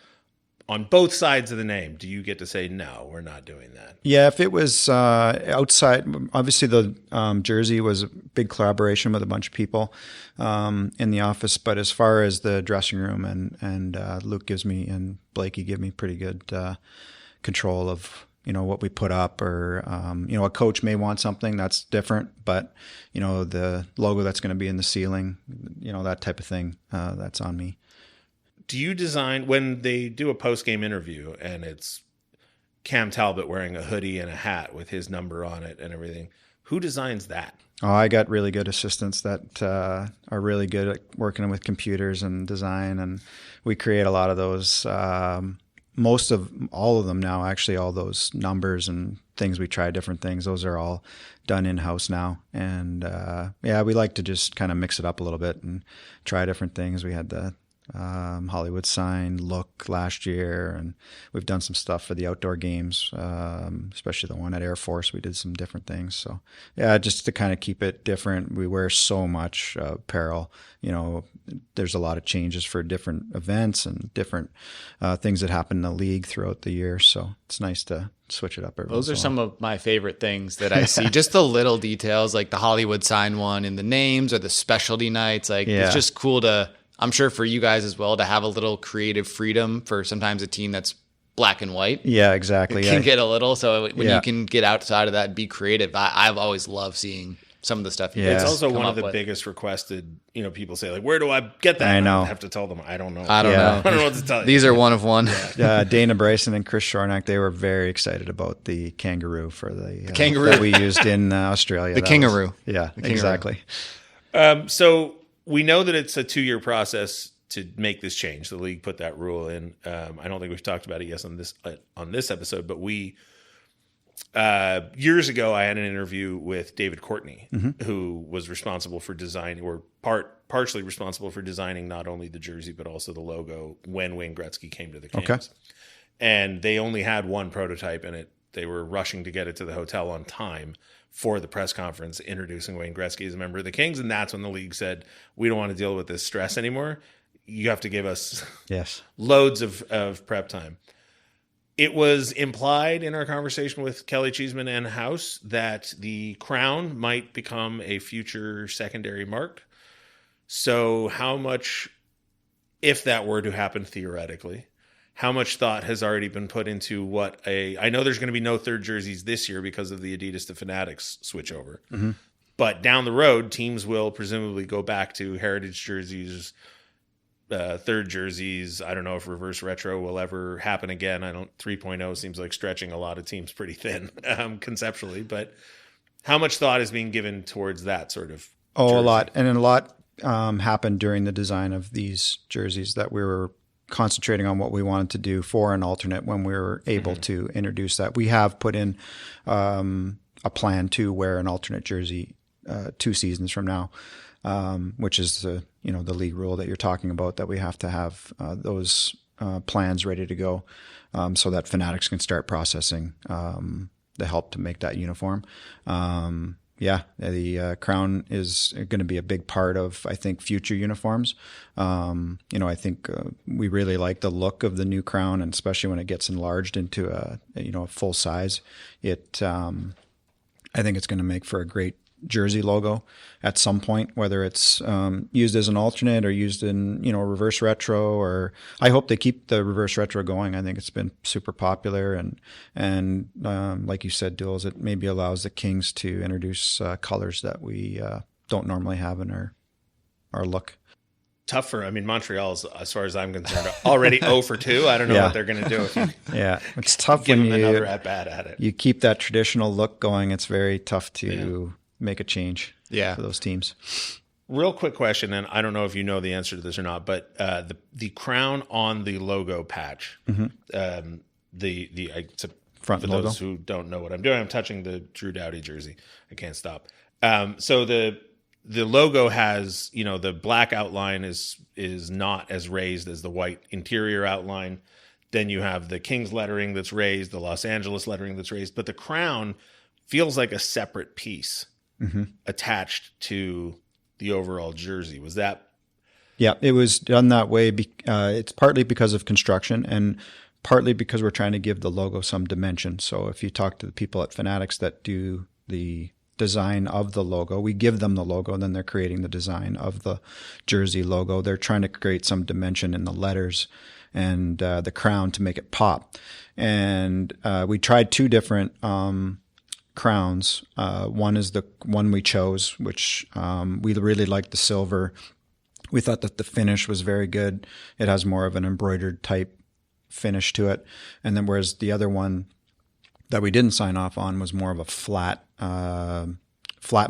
[SPEAKER 1] on both sides of the name, do you get to say, no, we're not doing that? Yeah,
[SPEAKER 5] if it was outside, obviously the jersey was a big collaboration with a bunch of people in the office. But as far as the dressing room and Luke and Blakey give me pretty good control of, what we put up or, a coach may want something that's different, but, the logo that's going to be in the ceiling, that type of thing, that's on me.
[SPEAKER 1] Do you design, when they do a post-game interview and it's Cam Talbot wearing a hoodie and a hat with his number on it and everything, who designs that?
[SPEAKER 5] Oh, I got really good assistants that are really good at working with computers and design, and we create a lot of those. All of them now, actually, all those numbers and things, we try different things. Those are all done in-house now. And we like to just kind of mix it up a little bit and try different things. We had the Hollywood sign look last year, and we've done some stuff for the outdoor games, especially the one at Air Force. We did some different things. So yeah, just to kind of keep it different. We wear so much apparel. There's a lot of changes for different events and different things that happen in the league throughout the year. So it's nice to switch it up.
[SPEAKER 7] Those are some of my favorite things that I see. Just the little details, like the Hollywood sign one in the names or the specialty nights. It's just cool to, I'm sure for you guys as well, to have a little creative freedom for sometimes a team that's black and white.
[SPEAKER 5] Yeah, exactly.
[SPEAKER 7] It can get a little. So when you can get outside of that and be creative, I've always loved seeing some of the stuff.
[SPEAKER 1] It's also one of the biggest requested, people say, like, where do I get that?
[SPEAKER 5] I know.
[SPEAKER 1] I have to tell them, I don't know.
[SPEAKER 7] I don't know.
[SPEAKER 1] I don't know what to tell you.
[SPEAKER 7] These are one of one.
[SPEAKER 5] Dana Bryson and Chris Shornack, they were very excited about the kangaroo for the
[SPEAKER 7] kangaroo
[SPEAKER 5] that we used in Australia.
[SPEAKER 7] The kangaroo.
[SPEAKER 5] Exactly.
[SPEAKER 1] So we know that it's a 2-year process to make this change. The league put that rule in. I don't think we've talked about it yet on this episode, but we years ago I had an interview with David Courtney, who was responsible for designing, or partially responsible for designing not only the jersey but also the logo when Wayne Gretzky came to the Kings. Okay. And they only had one prototype, and they were rushing to get it to the hotel on time for the press conference introducing Wayne Gretzky as a member of the Kings. And that's when the league said, we don't want to deal with this stress anymore. You have to give us loads of prep time. It was implied in our conversation with Kelly Cheeseman and House that the crown might become a future secondary mark. So how much, if that were to happen theoretically, how much thought has already been put into I know there's going to be no third jerseys this year because of the Adidas to Fanatics switchover. Mm-hmm. But down the road, teams will presumably go back to heritage jerseys, third jerseys. I don't know if reverse retro will ever happen again. 3.0 seems like stretching a lot of teams pretty thin conceptually. But how much thought is being given towards that sort of jersey?
[SPEAKER 5] A lot. And a lot happened during the design of these jerseys that we were concentrating on what we wanted to do for an alternate when we were able to introduce that. We have put in a plan to wear an alternate jersey 2 seasons from now, which is the league rule that you're talking about, that we have to have those plans ready to go so that Fanatics can start processing the help to make that uniform. The crown is going to be a big part of, I think, future uniforms. I think we really like the look of the new crown, and especially when it gets enlarged into a full size. I think it's going to make for a great jersey logo at some point, whether it's used as an alternate or used in reverse retro, or I hope they keep the reverse retro going. I think it's been super popular, and like you said, Duels, it maybe allows the Kings to introduce colors that we don't normally have in our look.
[SPEAKER 1] Tougher. Montreal's, as far as I'm concerned, already 0 for 2. I don't know what they're going to do if you
[SPEAKER 5] it's tough
[SPEAKER 1] give
[SPEAKER 5] when
[SPEAKER 1] them another at bat at it.
[SPEAKER 5] You keep that traditional look going. It's very tough to make a change for those teams.
[SPEAKER 1] Real quick question, and I don't know if you know the answer to this or not, but the crown on the logo patch, it's a
[SPEAKER 5] front
[SPEAKER 1] for
[SPEAKER 5] logo.
[SPEAKER 1] Those who don't know what I'm doing, I'm touching the Drew Doughty jersey. I can't stop. So the logo has, the black outline is not as raised as the white interior outline. Then you have the Kings lettering that's raised, the Los Angeles lettering that's raised, but the crown feels like a separate piece attached to the overall jersey. Was that?
[SPEAKER 5] Yeah, it was done that way. It's partly because of construction and partly because we're trying to give the logo some dimension. So if you talk to the people at Fanatics that do the design of the logo, we give them the logo, and then they're creating the design of the jersey logo. They're trying to create some dimension in the letters and the crown to make it pop. And we tried 2 different crowns. One is the one we chose, which we really liked the silver. We thought that the finish was very good. It has more of an embroidered type finish to it. And then whereas the other one that we didn't sign off on was more of a flat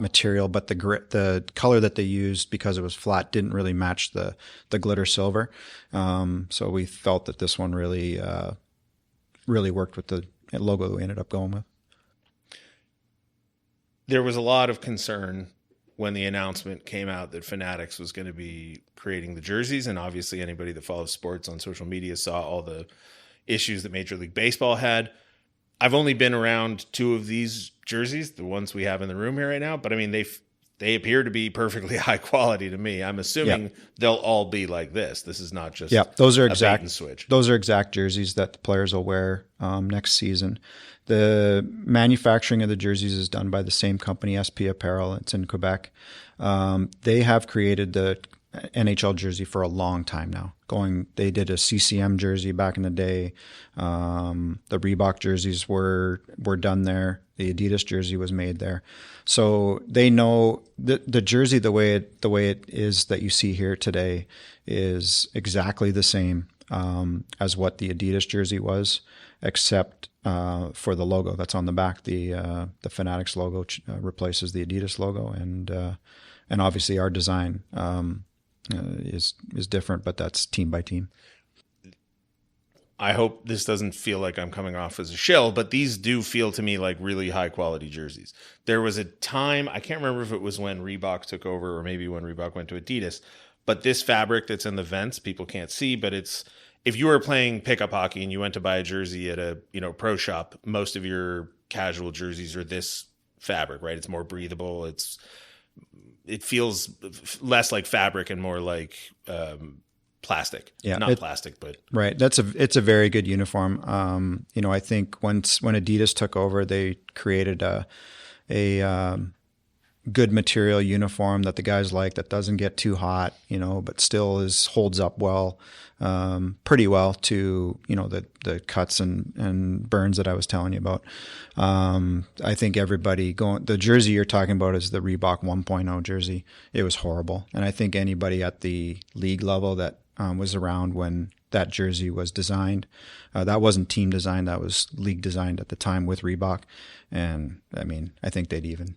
[SPEAKER 5] material, but the color that they used, because it was flat, didn't really match the glitter silver. So we felt that this one really worked with the logo that we ended up going with.
[SPEAKER 1] There was a lot of concern when the announcement came out that Fanatics was going to be creating the jerseys, and obviously anybody that follows sports on social media saw all the issues that Major League Baseball had. I've only been around 2 of these jerseys, the ones we have in the room here right now, but I mean, they appear to be perfectly high quality to me. I'm assuming they'll all be like this. This is not just
[SPEAKER 5] those are
[SPEAKER 1] a
[SPEAKER 5] exact
[SPEAKER 1] bait and switch.
[SPEAKER 5] Those are exact jerseys that the players will wear next season. The manufacturing of the jerseys is done by the same company, SP Apparel. It's in Quebec. They have created the NHL jersey for a long time now. They did a CCM jersey back in the day. The Reebok jerseys were done there. The Adidas jersey was made there. So they know the jersey the way it is that you see here today is exactly the same as what the Adidas jersey was, except for the logo that's on the back. The Fanatics logo replaces the Adidas logo, and obviously our design is different, but that's team by team.
[SPEAKER 1] I hope this doesn't feel like I'm coming off as a shill, but these do feel to me like really high quality jerseys. There was a time, I can't remember if it was when Reebok took over or maybe when Reebok went to Adidas, but this fabric that's in the vents, people can't see, but it's, if you were playing pickup hockey and you went to buy a jersey at a pro shop, most of your casual jerseys are this fabric, right? It's more breathable. It feels less like fabric and more like plastic. Yeah, not plastic, but
[SPEAKER 5] right. It's a very good uniform. I think when Adidas took over, they created a good material uniform that the guys like, that doesn't get too hot, but still holds up well, pretty well to the cuts and burns that I was telling you about. I think everybody the jersey you're talking about is the Reebok 1.0 jersey. It was horrible, and I think anybody at the league level that was around when that jersey was designed, that wasn't team designed, that was league designed at the time with Reebok, and I mean, I think they'd even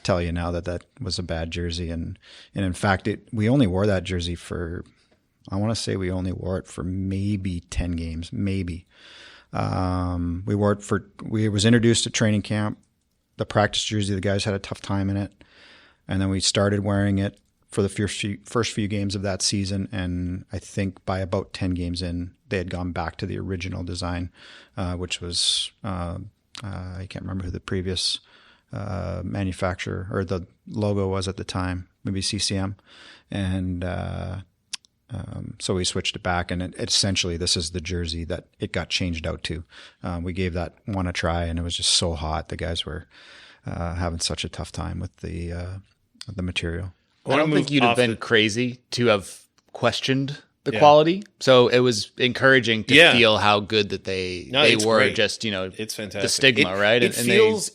[SPEAKER 5] tell you now that was a bad jersey, and in fact we only wore that jersey for, I want to say we only wore it for maybe 10 games, maybe. We wore it it was introduced at training camp. The practice jersey, the guys had a tough time in it, and then we started wearing it for the first few games of that season, and I think by about 10 games in, they had gone back to the original design, which was I can't remember who the previous manufacturer or the logo was at the time, maybe CCM, and so we switched it back, and essentially this is the jersey that it got changed out to. We gave that one a try, and it was just so hot. The guys were having such a tough time with the material.
[SPEAKER 7] I don't think you'd have been crazy to have questioned the quality. So it was encouraging to feel how good that they were. Great. Just
[SPEAKER 1] it's fantastic.
[SPEAKER 7] The stigma, right?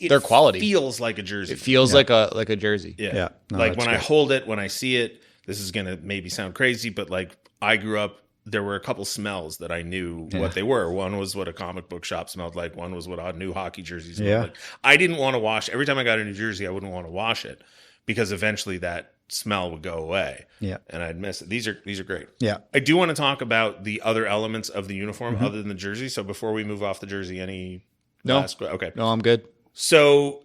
[SPEAKER 1] Their
[SPEAKER 7] quality
[SPEAKER 1] feels like a jersey.
[SPEAKER 7] It feels like a jersey.
[SPEAKER 1] Yeah. No, like when I hold it, when I see it, this is gonna maybe sound crazy, but like I grew up, there were a couple smells that I knew what they were. One was what a comic book shop smelled like. One was what a new hockey jersey smelled like. I didn't want to wash. Every time I got a new jersey, I wouldn't want to wash it because eventually that smell would go away. Yeah. And I'd miss it. These are great. Yeah. I do want to talk about the other elements of the uniform other than the jersey. So before we move off the jersey, okay.
[SPEAKER 7] No, I'm good.
[SPEAKER 1] So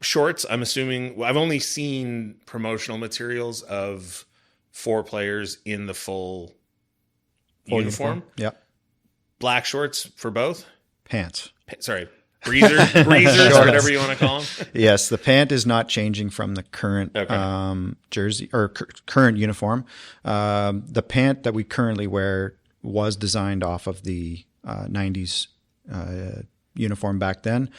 [SPEAKER 1] shorts, I'm assuming, I've only seen promotional materials of 4 players in the full uniform.
[SPEAKER 5] Yeah.
[SPEAKER 1] Black shorts for both?
[SPEAKER 5] Pants.
[SPEAKER 1] Breezers, whatever you want to call them.
[SPEAKER 5] Yes, the pant is not changing from the current jersey or current uniform. The pant that we currently wear was designed off of the 90s uniform back then.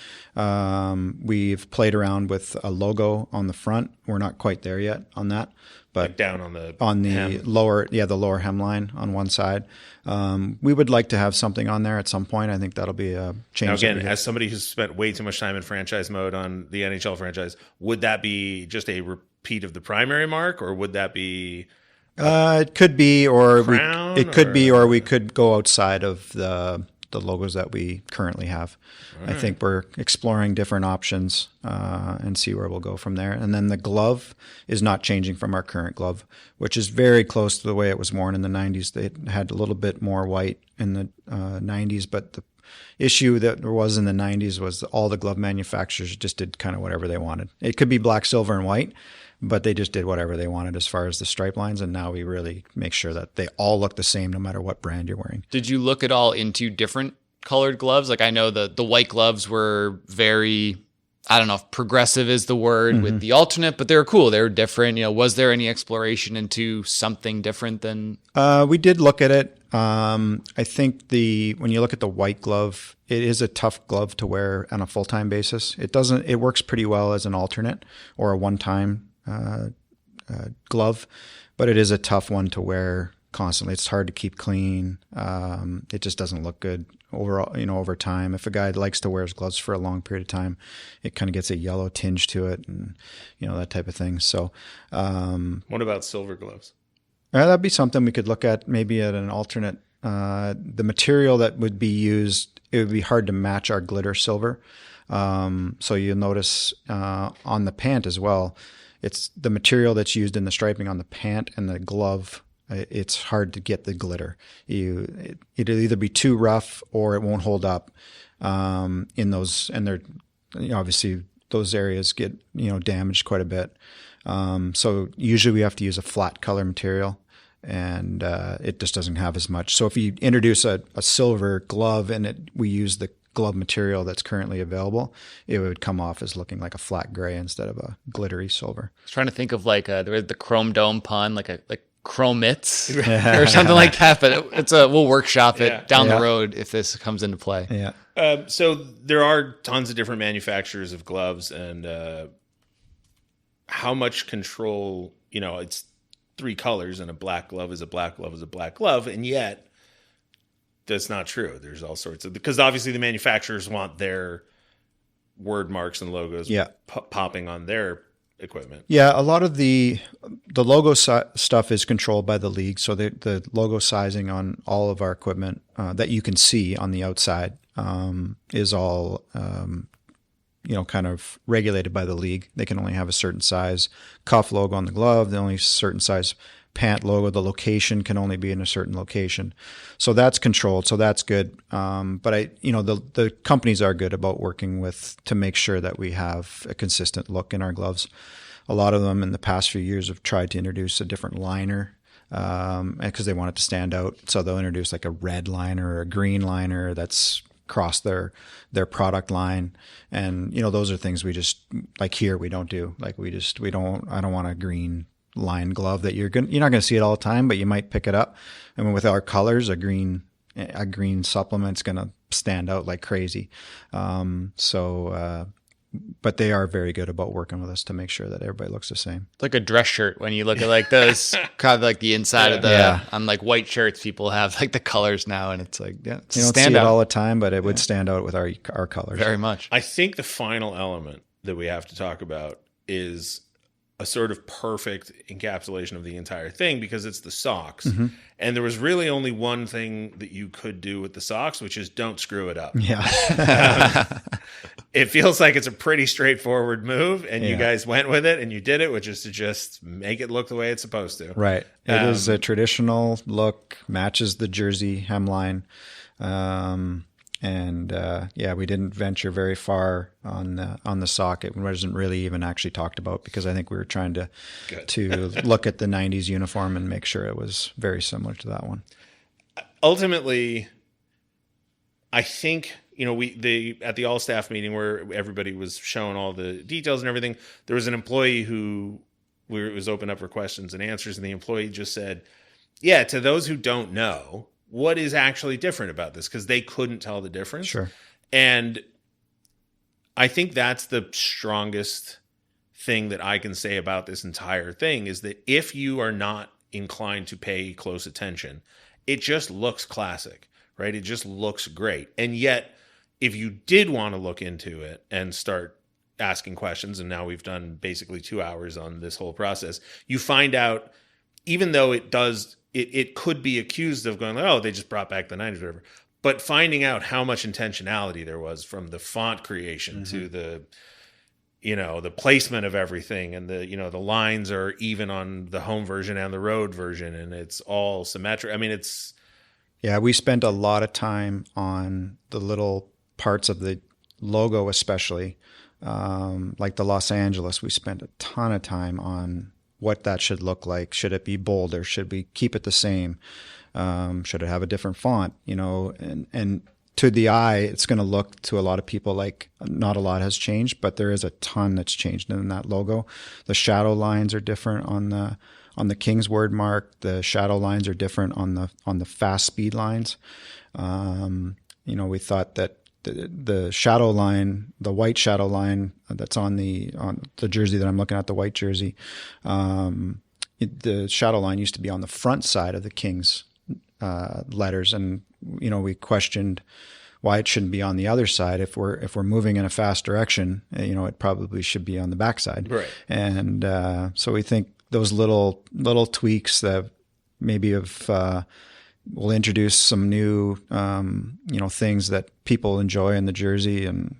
[SPEAKER 5] We've played around with a logo on the front. We're not quite there yet on that, but
[SPEAKER 1] like down on the
[SPEAKER 5] hem. Lower, the lower hemline on one side. We would like to have something on there at some point. I think that'll be a change.
[SPEAKER 1] Now again, as somebody who's spent way too much time in franchise mode on the NHL franchise, would that be just a repeat of the primary mark, or would that be?
[SPEAKER 5] It could be, or we could go outside of the logos that we currently have. I think we're exploring different options and see where we'll go from there. And then the glove is not changing from our current glove, which is very close to the way it was worn in the 90s. They had a little bit more white in the 90s, but issue that there was in the 90s was all the glove manufacturers just did kind of whatever they wanted. It could be black, silver, and white, but they just did whatever they wanted as far as the stripe lines. And now we really make sure that they all look the same no matter what brand you're wearing.
[SPEAKER 7] Did you look at all into different colored gloves? Like I know the white gloves were very, I don't know if progressive is the word with the alternate, but they were cool. They were different. Was there any exploration into something different than?
[SPEAKER 5] We did look at it. I think when you look at the white glove, it is a tough glove to wear on a full-time basis. It works pretty well as an alternate or a one-time glove, but it is a tough one to wear constantly. It's hard to keep clean. It just doesn't look good overall, over time. If a guy likes to wear his gloves for a long period of time, it kind of gets a yellow tinge to it and, that type of thing. So,
[SPEAKER 1] what about silver gloves?
[SPEAKER 5] That'd be something we could look at maybe at an alternate. The material that would be used, it would be hard to match our glitter silver. So you'll notice on the pant as well, it's the material that's used in the striping on the pant and the glove. It's hard to get the glitter. It'll either be too rough or it won't hold up in those. And they're obviously those areas get damaged quite a bit. So usually we have to use a flat color material, and it just doesn't have as much. So if you introduce a silver glove and we use the glove material that's currently available, it would come off as looking like a flat gray instead of a glittery silver.
[SPEAKER 7] I was trying to think of like the chrome dome pun, like chromits or something like that, but we'll workshop it down the road if this comes into play.
[SPEAKER 5] Yeah.
[SPEAKER 1] So there are tons of different manufacturers of gloves, and how much control, it's 3 colors, and a black glove is a black glove is a black glove, and yet that's not true. There's all sorts of, because obviously the manufacturers want their word marks and logos popping on their equipment.
[SPEAKER 5] Yeah, a lot of the logo stuff is controlled by the league. So the logo sizing on all of our equipment that you can see on the outside is all kind of regulated by the league. They can only have a certain size cuff logo on the glove, the only certain size pant logo. The location can only be in a certain location. So that's controlled. So that's good. But the companies are good about working to make sure that we have a consistent look in our gloves. A lot of them in the past few years have tried to introduce a different liner because they want it to stand out. So they'll introduce like a red liner or a green liner that's across their product line. And, those are things we just, like here, we don't do. Like I don't want a green line glove that you're not going to see it all the time, but you might pick it up. I mean, with our colors, a green supplement's going to stand out like crazy. But they are very good about working with us to make sure that everybody looks the same.
[SPEAKER 7] It's like a dress shirt when you look at like those kind of like the inside of on like white shirts, people have like the colors now, and it's like,
[SPEAKER 5] you don't see it all the time, but it would stand out with our colors.
[SPEAKER 7] Very much.
[SPEAKER 1] I think the final element that we have to talk about is a sort of perfect encapsulation of the entire thing, because it's the socks. Mm-hmm. And there was really only one thing that you could do with the socks, which is don't screw it up.
[SPEAKER 5] Yeah.
[SPEAKER 1] It feels like it's a pretty straightforward move, and you guys went with it and you did it, which is to just make it look the way it's supposed to.
[SPEAKER 5] Right. It is a traditional look, matches the jersey hemline. We didn't venture very far on the sock. It wasn't really even actually talked about because I think we were trying to look at the 90s uniform and make sure it was very similar to that one.
[SPEAKER 1] Ultimately, I think, at the all staff meeting where everybody was showing all the details and everything, there was an employee who it was open up for questions and answers, and the employee just said, "Yeah, to those who don't know, what is actually different about this?" Because they couldn't tell the difference.
[SPEAKER 5] Sure.
[SPEAKER 1] And I think that's the strongest thing that I can say about this entire thing, is that if you are not inclined to pay close attention, it just looks classic, right? It just looks great. And yet, if you did want to look into it and start asking questions, and now we've done basically 2 hours on this whole process, you find out, even though it could be accused of going, oh, they just brought back the 90s, whatever. But finding out how much intentionality there was from the font creation to the placement of everything, and the lines are even on the home version and the road version, and it's all symmetric. I mean,
[SPEAKER 5] Yeah, we spent a lot of time on the little parts of the logo, especially like the Los Angeles. We spent a ton of time on what that should look like. Should it be bolder? Should we keep it the same? Should it have a different font? And to the eye, it's going to look to a lot of people like not a lot has changed, but there is a ton that's changed in that logo. The shadow lines are different on the King's word mark. The shadow lines are different on the fast speed lines. We thought that the shadow line, the white shadow line that's on the jersey that I'm looking at, the white jersey, the shadow line used to be on the front side of the King's letters, and we questioned why it shouldn't be on the other side. If we're moving in a fast direction, it probably should be on the back side.
[SPEAKER 1] Right.
[SPEAKER 5] And so we think those little tweaks that maybe will introduce some new things that people enjoy in the jersey, and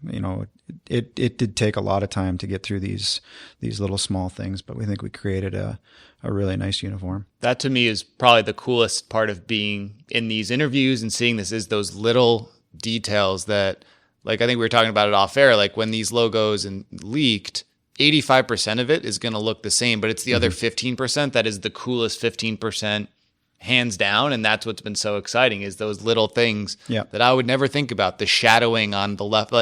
[SPEAKER 5] it did take a lot of time to get through these little small things, but we think we created a really nice uniform.
[SPEAKER 7] That to me is probably the coolest part of being in these interviews and seeing this, is those little details that, like, I think we were talking about it off air, like when these logos and leaked, 85% of it is going to look the same, but it's the other 15% that is the coolest 15%, hands down. And that's what's been so exciting, is those little things that I would never think about. The shadowing on the left,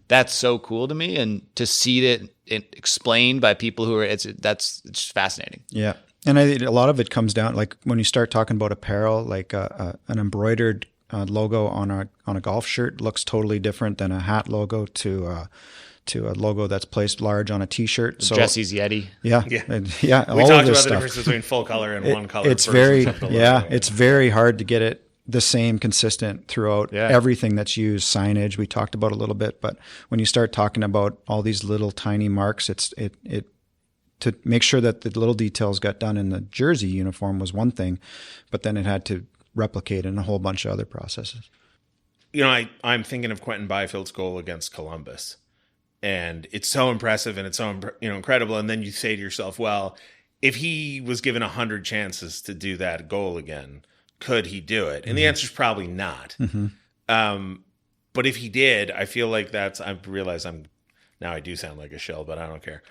[SPEAKER 7] that's so cool to me. And to see it explained by people who are, it's just fascinating.
[SPEAKER 5] Yeah. And I think a lot of it comes down, like when you start talking about apparel, like an embroidered logo on a golf shirt looks totally different than a hat logo to a logo that's placed large on a T-shirt. So
[SPEAKER 7] Jesse's Yeti.
[SPEAKER 5] Yeah.
[SPEAKER 1] We
[SPEAKER 5] all
[SPEAKER 1] talked
[SPEAKER 5] of
[SPEAKER 1] about
[SPEAKER 5] this
[SPEAKER 1] the
[SPEAKER 5] stuff.
[SPEAKER 1] difference between full color and one color.
[SPEAKER 5] It's very hard to get it the same consistent throughout everything that's used. Signage we talked about a little bit, but when you start talking about all these little tiny marks, it to make sure that the little details got done in the jersey uniform was one thing, but then it had to replicate in a whole bunch of other processes.
[SPEAKER 1] I'm thinking of Quentin Byfield's goal against Columbus, and it's so impressive and it's so incredible. And then you say to yourself, well, if he was given 100 chances to do that goal again, could he do it? And the answer is probably not. But if he did, I feel like I realize now I do sound like a shell, but I don't care.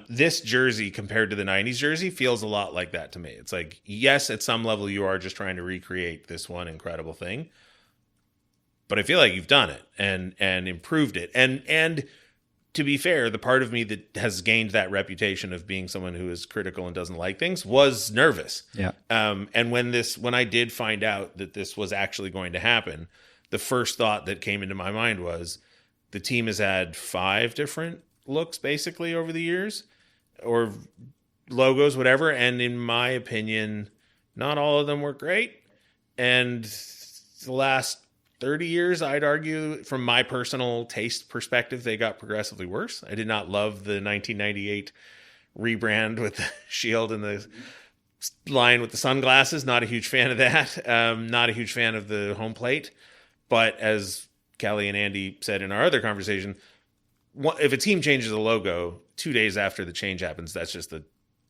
[SPEAKER 1] This jersey compared to the 90s jersey feels a lot like that to me. It's like, yes, at some level you are just trying to recreate this one incredible thing, but I feel like you've done it and improved it. And to be fair, the part of me that has gained that reputation of being someone who is critical and doesn't like things was nervous.
[SPEAKER 5] Yeah.
[SPEAKER 1] And when I did find out that this was actually going to happen, the first thought that came into my mind was, the team has had 5 different looks basically over the years, or logos, whatever. And in my opinion, not all of them were great. And the last 30 years, I'd argue, from my personal taste perspective, they got progressively worse. I did not love the 1998 rebrand with the shield and the line with the sunglasses. Not a huge fan of that. Not a huge fan of the home plate. But as Kelly and Andy said in our other conversation, if a team changes the logo 2 days after the change happens, that's just the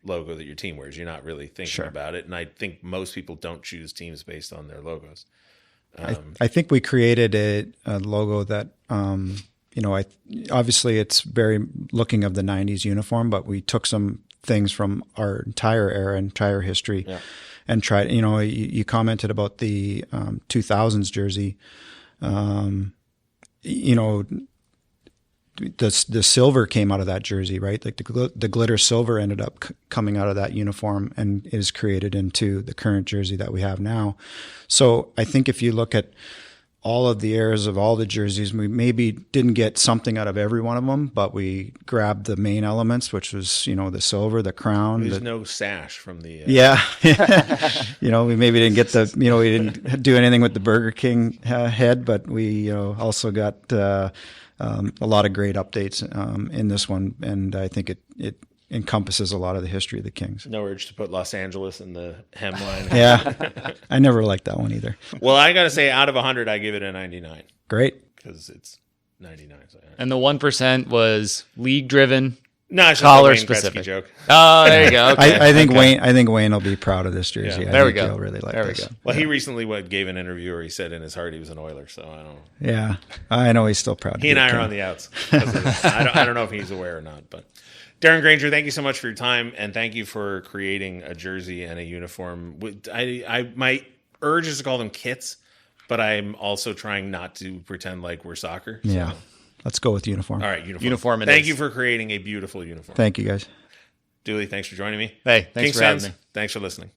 [SPEAKER 1] logo that your team wears. You're not really thinking about it. And I think most people don't choose teams based on their logos.
[SPEAKER 5] I think we created a logo that, obviously it's very looking of the 90s uniform, but we took some things from our entire era, entire history, and tried, you commented about the 2000s jersey. The silver came out of that jersey, right? Like the glitter silver ended up coming out of that uniform and is created into the current jersey that we have now. So I think if you look at all of the eras of all the jerseys, we maybe didn't get something out of every one of them, but we grabbed the main elements, which was, the silver, the crown.
[SPEAKER 1] There's no sash from the...
[SPEAKER 5] we maybe didn't get we didn't do anything with the Burger King head, but we also got a lot of great updates in this one, and I think it encompasses a lot of the history of the Kings.
[SPEAKER 1] No urge to put Los Angeles in the hemline.
[SPEAKER 5] Yeah, I never liked that one either.
[SPEAKER 1] Well, I got to say, out of 100, I give it a 99.
[SPEAKER 5] Great.
[SPEAKER 1] Because it's 99. So
[SPEAKER 7] and the 1% was league-driven,
[SPEAKER 1] No, it's just
[SPEAKER 7] Collar
[SPEAKER 1] a Wayne
[SPEAKER 7] specific
[SPEAKER 1] Gretzky joke.
[SPEAKER 7] Oh, there you go. Okay.
[SPEAKER 5] I think Wayne will be proud of this jersey.
[SPEAKER 1] Yeah.
[SPEAKER 5] I
[SPEAKER 7] There we
[SPEAKER 5] think
[SPEAKER 7] go.
[SPEAKER 5] He'll really like
[SPEAKER 7] There we
[SPEAKER 5] this.
[SPEAKER 7] go.
[SPEAKER 1] Well, he recently gave an interview where he said in his heart he was an Oiler, so I don't know.
[SPEAKER 5] Yeah, I know he's still proud. to
[SPEAKER 1] He and
[SPEAKER 5] be a
[SPEAKER 1] I are
[SPEAKER 5] King.
[SPEAKER 1] on the outs. I don't know if he's aware or not. But Darren Granger, thank you so much for your time, and thank you for creating a jersey and a uniform. My urge is to call them kits, but I'm also trying not to pretend like we're soccer. So.
[SPEAKER 5] Yeah, let's go with uniform.
[SPEAKER 1] All right, uniform.
[SPEAKER 7] Uniform it
[SPEAKER 1] Thank
[SPEAKER 7] is.
[SPEAKER 1] you for creating a beautiful uniform.
[SPEAKER 5] Thank you, guys.
[SPEAKER 1] Dooley, thanks for joining me.
[SPEAKER 7] Hey, thanks
[SPEAKER 1] Kings
[SPEAKER 7] for having
[SPEAKER 1] fans,
[SPEAKER 7] me.
[SPEAKER 1] thanks for listening.